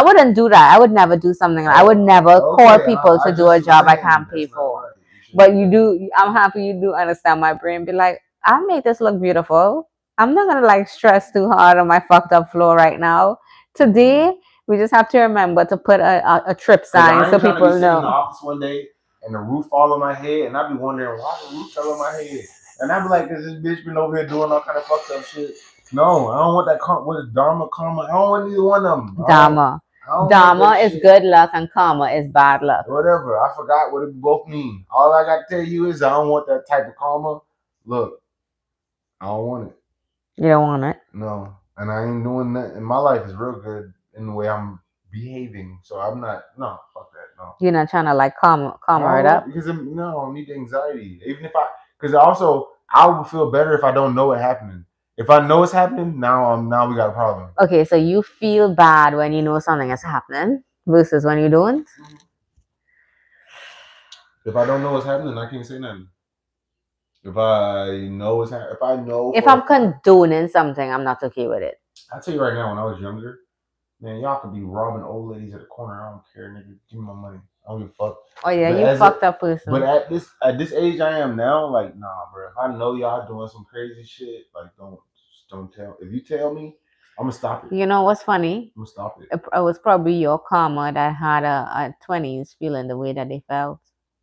wouldn't do that. I would never do something like I would never call Okay, people to I do a just was job I saying can't pay that's not for. right. You shouldn't But do you that. do I'm happy you do understand my brain. Be like, I'll make this look beautiful. I'm not gonna like stress too hard on my fucked up floor right now. Today we just have to remember to put a trip Cause sign I so ain't trying to be people sitting in the know. office one day and the roof fall on my head, and I be wondering why the roof fell on my head, and I be like, "Cause this bitch been over here doing all kind of fucked up shit." No, I don't want that. What is Dharma karma? I don't want neither one of them. Dharma. I don't want Dharma that is shit. good luck and karma is bad luck. Whatever. I forgot what it both mean. All I got to tell you is I don't want that type of karma. Look, I don't want it. You don't want it. No, and I ain't doing that. And my life is real good in the way I'm behaving. So I'm not. No, fuck that. No. You're not trying to like I karma don't it want up. because no, I don't need the anxiety. Even if because also I would feel better if I don't know it happening. If I know it's happening, now we got a problem. Okay, so you feel bad when you know something is happening versus when you don't. If I don't know what's happening, I can't say nothing. If I know it's happening, if I know If for a I'm fact, condoning something, I'm not okay with it. I tell you right now, when I was younger, man, y'all could be robbing old ladies at the corner. I don't care, nigga. Give me my money. I don't give a fuck. Oh yeah, But you as a fucked up but person. at this age I am now, like nah, bro. If I know y'all doing some crazy shit, like don't tell. If you tell me, I'm gonna stop it. You know what's funny? I'm gonna stop it. It was probably your karma that had a 20s feeling the way that they felt.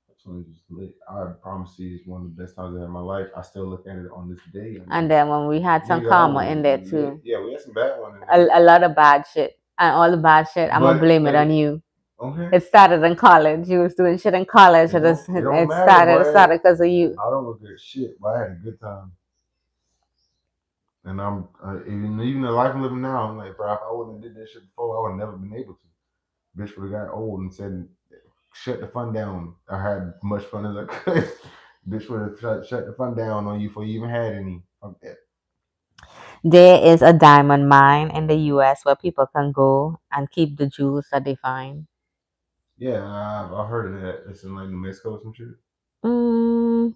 That's when it's just lit. I promise you, it's one of the best times I had in my life. I still look at it on this day. I'm And like, then when we had some nigga, I karma was in there lit. too, Yeah, we had some bad one in there. a lot of bad shit. And all the bad shit, I'm gonna But blame it on hey, you. okay, It started in college. You was doing shit in college. it don't It matter, started. It boy. started because of you. I don't look at shit, but I had a good time. And I'm even the life I'm living now. I'm like, bro, if I wouldn't have did that shit before, I would have never been able to. Bitch would have got old and said, "Shut the fun down." I had much fun as I could. Bitch would have shut the fun down on you before you even had any. Fuck that. There is a diamond mine in the US where people can go and keep the jewels that they find. Yeah, I heard of that. It's in like New Mexico or some shit. Mm,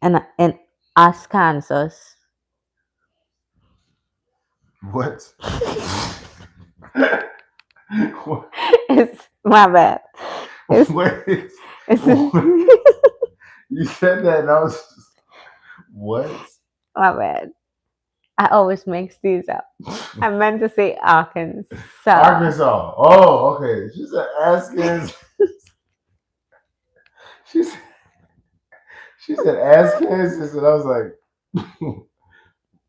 and us Kansas. What? What? It's my bad. It's Wait. it's You said that and I was just, what? my bad. I always mix these up. I meant to say Arkansas. Arkansas. Oh, okay. She said Askins. She said, she said Askins, and I was like,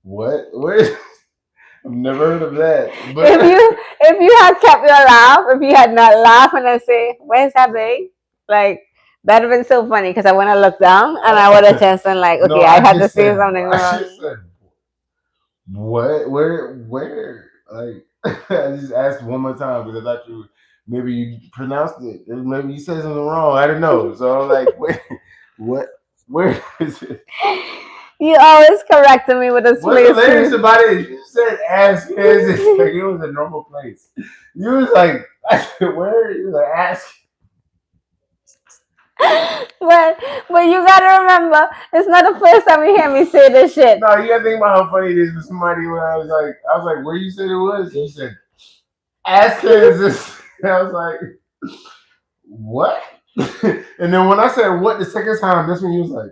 what? What? I've never heard of that. But If you had kept your laugh, if you had not laughed and I say, "Where's that babe?" Like that'd have been so funny because I want to look down and I would have just been like, no, "Okay, I had to say something I just wrong." said what? Where? Like I just asked one more time because I thought maybe you pronounced it. Maybe you said something wrong. I don't know. So I'm like, wait, what? Where is it? You always corrected me with this What's place hilarious too. about it is you said ask Kansas like it was a normal place. You was like, I said, where? You was like, ask. But you gotta remember, it's not the first time you hear me say this shit. No, you gotta think about how funny it is for somebody when I was like, where you said it was? You said, ask Kansas. And I was like, what? And then when I said what the second time, that's when he was like,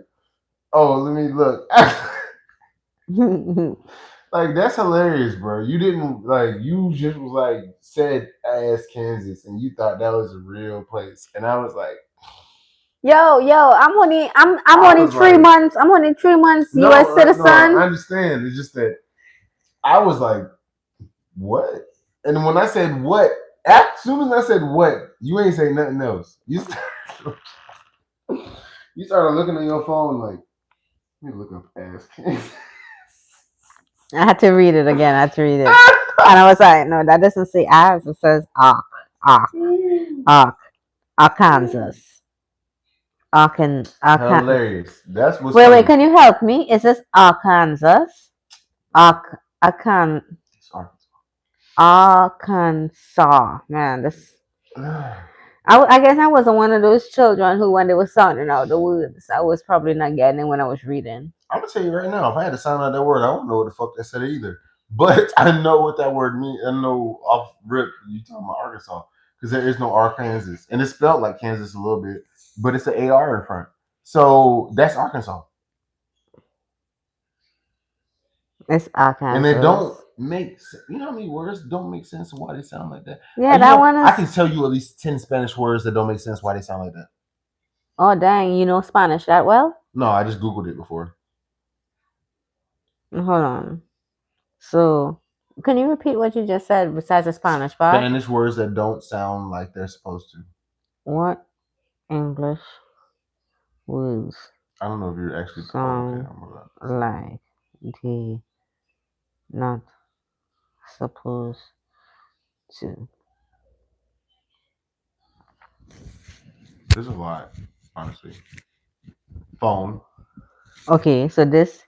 oh, let me look. Like that's hilarious, bro. You didn't like you just was like said ass Kansas and you thought that was a real place. And I was like, Yo, I'm I only was three like, months. I'm only 3 months U.S. no, I citizen. understand. It's just that I was like, what? And when I said what, as soon as I said what, you ain't say nothing else. You started looking at your phone like, Let me look up ass Kansas. I had to read it again. I had to read it. And I was like, no, that doesn't say as. It says Ark, Ark, Arkansas. Arkansas. Hilarious. That's what's Wait, funny. can you help me? Is this Arkansas? Arkan, It's Arkansas. Arkansas. Man, this. I guess I wasn't one of those children who, when they were sounding out the words, I was probably not getting it when I was reading. I'm gonna tell you right now, if I had to sound out that word, I don't know what the fuck that said either. But I know what that word means. I know off rip you talking about Arkansas because there is no Arkansas, and it's spelled like Kansas a little bit, but it's an AR in front. So that's Arkansas, It's and they Arkansas. don't make. You know how many words don't make sense and why they sound like that? Yeah, You that know, one I can is. tell you at least 10 Spanish words that don't make sense why they sound like that. Oh, dang, you know Spanish that well? No, I just googled it before. Hold on. So, can you repeat what you just said besides the Spanish part? Spanish words that don't sound like they're supposed to. What English words I don't know if you're actually. Oh, okay, sound like they not supposed to? There's a lot, honestly. Phone, Okay, so this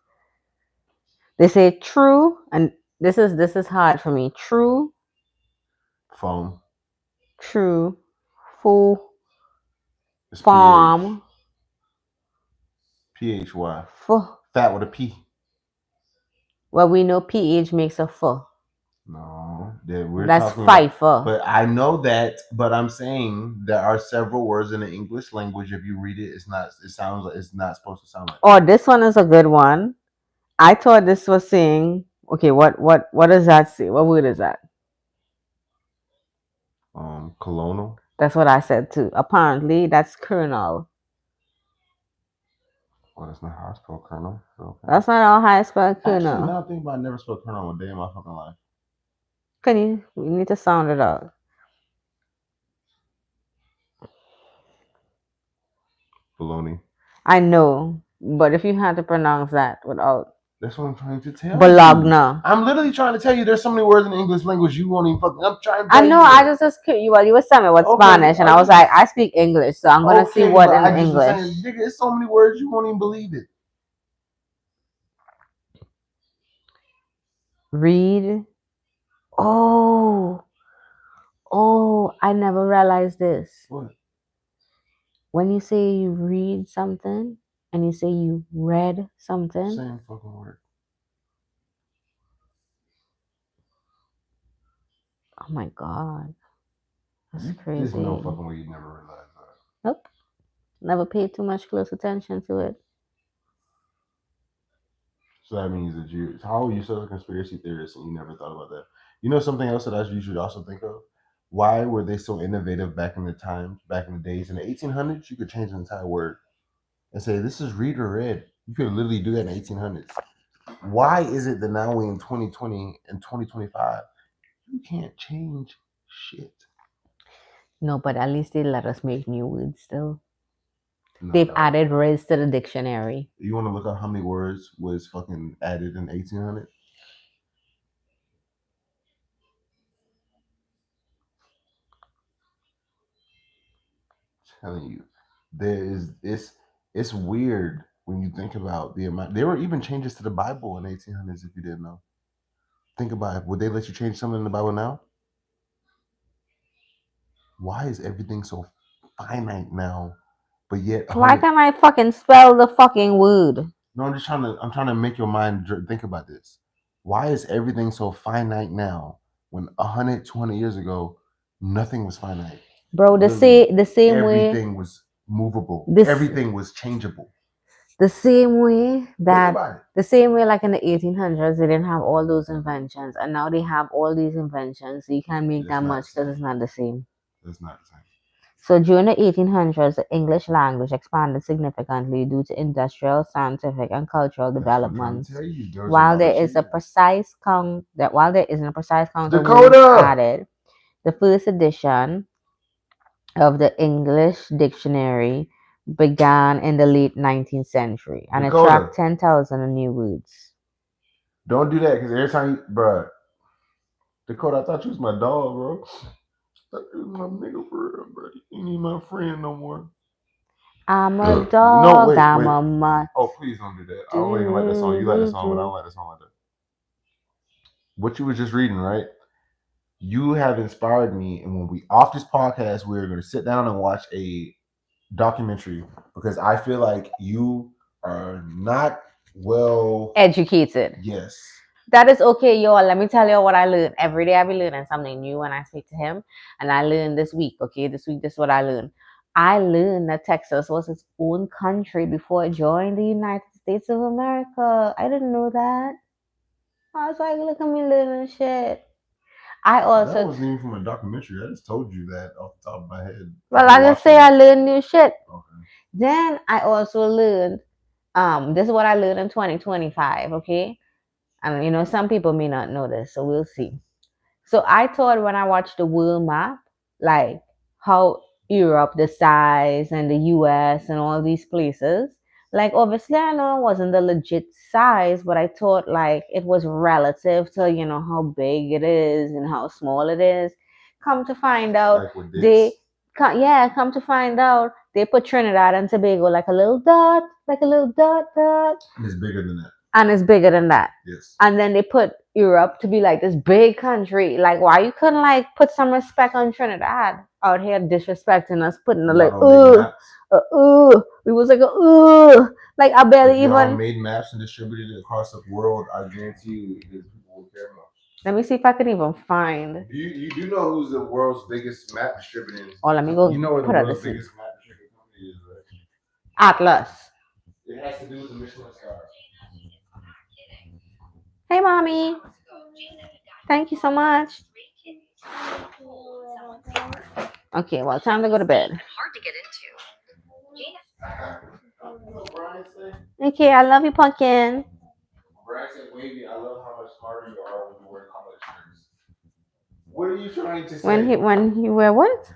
they say true, and this is hard for me. True, phone. true, full It's farm, PHY. full. Fat with a P. Well, we know ph makes a full. No, that we're That's talking about. Pfeiffer. But I know that. But I'm saying there are several words in the English language. If you read it, it's not. It sounds like it's not supposed to sound like. Oh, this one is a good one. I thought this was saying. Okay, what does that say? What word is that? Colonial. That's what I said too. Apparently, that's colonel. Well, that's not how I spell Colonel. Okay. That's not all high spell Actually, colonel. now I think about it, I never spelled Colonel a day in my fucking life. Can you? You need to sound it out. Baloney. I know, but if you had to pronounce that without That's what I'm trying to tell you. Bologna. I'm literally trying to tell you there's so many words in the English language you won't even fucking. I'm trying to I tell know. you. I just was curious. Well, you were telling me what Okay, Spanish, and I was like, I speak English, so I'm gonna see what but in I just was English. saying, nigga, there's so many words you won't even believe it. Read. Oh, I never realized this. What? When you say you read something and you say you read something, Same fucking word. oh my god, that's crazy. There's no fucking way you never realized that. Nope, never paid too much close attention to it. So that means that how are you such a conspiracy theorist and you never thought about that? You know something else that you should also think of? Why were they so innovative back in the times, back in the days? In the 1800s, you could change an entire word and say, this is read or read. You could literally do that in the 1800s. Why is it that now we in 2020 and 2025, you can't change shit? No, but at least they let us make new words still. No, They've no. added words to the dictionary. You want to look up how many words was fucking added in 1800? Telling you, there is it's weird when you think about the amount. There were even changes to the Bible in 1800s. If you didn't know, think about it. Would they let you change something in the Bible now? Why is everything so finite now? But yet, Why can't I fucking spell the fucking word? no, I'm trying to make your mind think about this. Why is everything so finite now when 100, 200 years ago, nothing was finite? Bro, the same way. Everything was movable. This Everything was changeable. the same way Think that about it. the same way like in the 1800s they didn't have all those inventions, and now they have all these inventions. So you can't make It's that not much the because same. it's not the same. It's not the same. So during the 1800s, the English language expanded significantly due to industrial, scientific, and cultural That's what I'm trying to developments. tell you. There was a While lot there of is a changes. precise count that while there isn't a precise count of Dakota! words added, the first edition of the English dictionary began in the late 19th century and Dakota, attract 10,000 new words. don't do that because every time you, bruh, Dakota, I thought you was my dog, bro. I thought you was my nigga for real, bro. You ain't even my friend no more. I'm a No, dog, wait, I'm wait. a mutt. Oh, please don't do that. I don't even like that song. You like that song, but I Do-do-do-do-do. don't like that song like that. What you was just reading, right? You have inspired me, and when we off this podcast, we're going to sit down and watch a documentary because I feel like you are not well. Educated. Yes. That is okay, y'all. Let me tell you what I learned. Every day I be learning something new when I speak to him. And I learned this week, okay? This week, this is what I learned. I learned that Texas was its own country before it joined the United States of America. I didn't know that. I was like, look at me learning shit. I That also, wasn't even from a documentary. I just told you that off the top of my head well, after I just watching say it. I learned new shit. Okay. Then I also learned, this is what I learned in 2025, okay? And some people may not know this, so we'll see. So I thought when I watched the world map, like how Europe, the size, and the US, and all these places, like obviously I know it wasn't the legit size, but I thought like it was relative to, how big it is and how small it is. Come to find out, Like with they, dicks. yeah, come to find out, they put Trinidad and Tobago like a little dot, And it's bigger than that. and it's bigger than that. Yes. And then they put Europe to be like this big country. Like, why you couldn't like put some respect on Trinidad out here disrespecting us, putting the Y'all like, don't make maps. we was like, like I If barely y'all even. made maps and distributed it across the world, I guarantee you that people will care more. Let me see if I can even find. You do know who's the world's biggest map distributing? Oh, let me go You know where the put out the world's scene. biggest map distributing company is, right? Atlas. It has to do with the Michelin star. Hey, mommy. Thank you so much. Okay, well, time to go to bed. Okay, I love you, pumpkin. Brad said, "Wavy, I love how much smarter you are when you wear college shirts." What are you trying to When say? he wear what?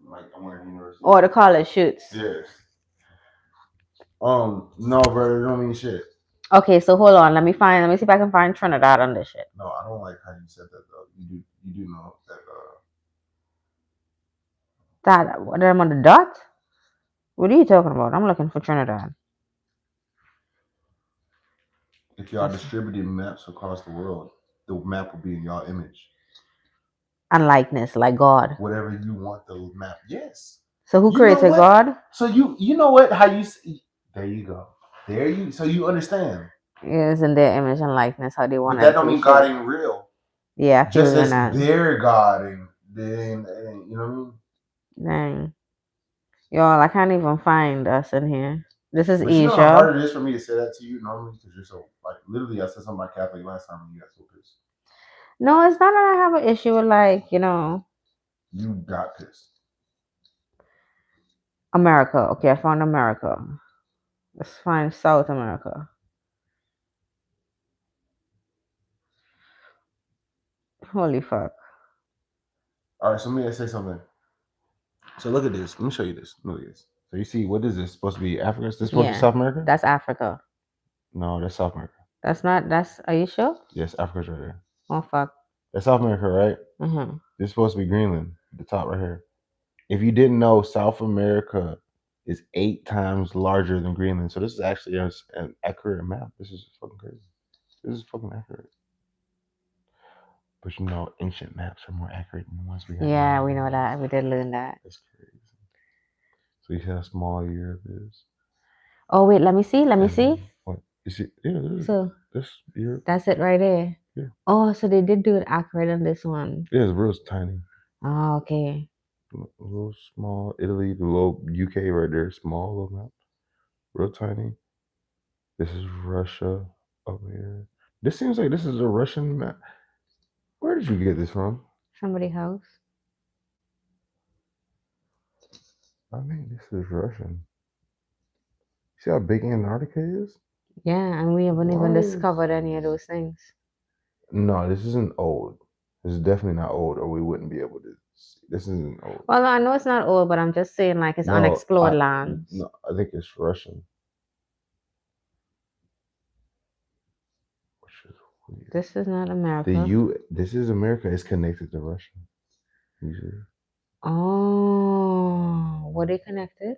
Like I'm wearing university. Or the college shoots. Yes. No, brother, it don't mean shit. Okay, so hold on. Let me see if I can find Trinidad on this shit. No, I don't like how you said that though. You do know that That what am on the dot? What are you talking about? I'm looking for Trinidad. if y'all distributed maps across the world, the map will be in y'all image. And likeness, like God. Whatever you want the map. Yes. So who You know created what? God? So you know what? How you see, there you go. There you so you understand. Is in their image and likeness, how they want But that it don't to be mean God shaped. ain't real. Yeah, I feel Just you on as that. their God and they ain't, you know what I mean? Dang. Y'all, I can't even find us in here. This is But you know how hard Asia. it is for me to say that to you normally because you're so like literally I said something about Catholic last time and you got so pissed. No, it's not that I have an issue with like, You got pissed. America. Okay, I found America. Let's find South America. Holy fuck. All right, so let me say something. So look at this. Let me show you this. Look at this. So you see, what is this supposed to be? Africa? Is this supposed to be Yeah. South America? That's Africa. No, that's South America. That's not are you sure? Yes, Africa's right there. Oh fuck. That's South America, right? Mm-hmm. This is supposed to be Greenland, the top right here. If you didn't know, South America is 8 times larger than Greenland. So this is actually an accurate map. This is fucking crazy. This is fucking accurate. But you know, ancient maps are more accurate than the ones we have. Yeah, now. we know that. We did learn that. That's crazy. So you see how small Europe is. Oh wait, let me see. Let me And see. what you see? Yeah, So this Europe. that's it right there. Yeah. Oh, so they did do it accurate on this one. Yeah, it's real tiny. Oh, okay. A little small. Italy, the little UK right there, small little map. Real tiny. This is Russia over here. This seems like this is a Russian map. Where did you get this from? Somebody house. I think this is Russian. See how big Antarctica is? Yeah, and we haven't even Why is- discovered any of those things. No, this isn't old. This is definitely not old, or we wouldn't be able to This isn't old. Well, I know it's not old, but I'm just saying like it's No, unexplored lands. no, I think it's Russian. Which is weird. This is not The America. this is America is connected to Russia usually. Oh, were they connected?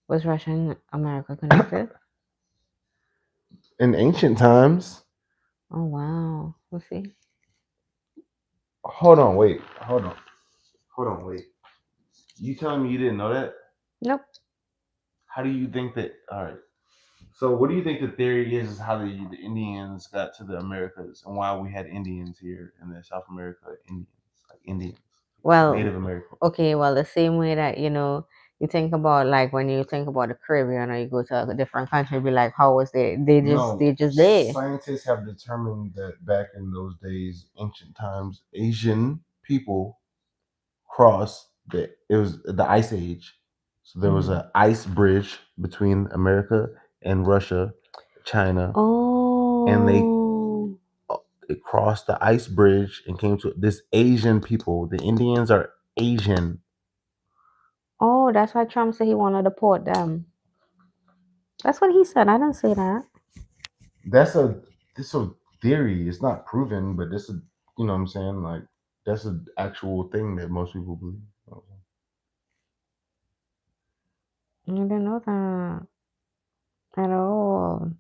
Was Russia and America connected? In ancient times. Oh wow. Let's see. Hold on, wait. Hold on, wait. You telling me you didn't know that? Nope. How do you think that? All right. So, what do you think the theory is how the Indians got to the Americas and why we had Indians here in the South America? Indians, Well, Native American. okay, well, the same way that, you think about like when you think about the Caribbean or you go to a different country, be like, how was they No, just there. scientists have determined that back in those days, ancient times, Asian people crossed it was the ice age. So there was Mhm. an ice bridge between America and Russia, China, and Oh, uh, it crossed the ice bridge and came to this Asian people. The Indians are Asian. oh, that's why Trump said he wanted to deport them. That's what he said. I didn't say that. That's a this a theory. It's not proven, but this is you know what I'm saying. Like that's an actual thing that most people believe. I didn't know that at all.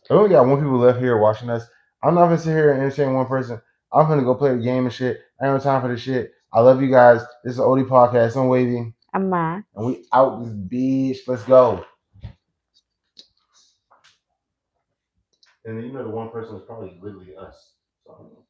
I only got one people left here watching us. I'm not gonna sit here and entertain one person. I'm gonna go play a game and shit. I ain't no time for this shit. I love you guys. This is OD podcast. I'm Wavy, I'm mad. and we out this bitch. Let's go. And then you know the one person is probably literally us. So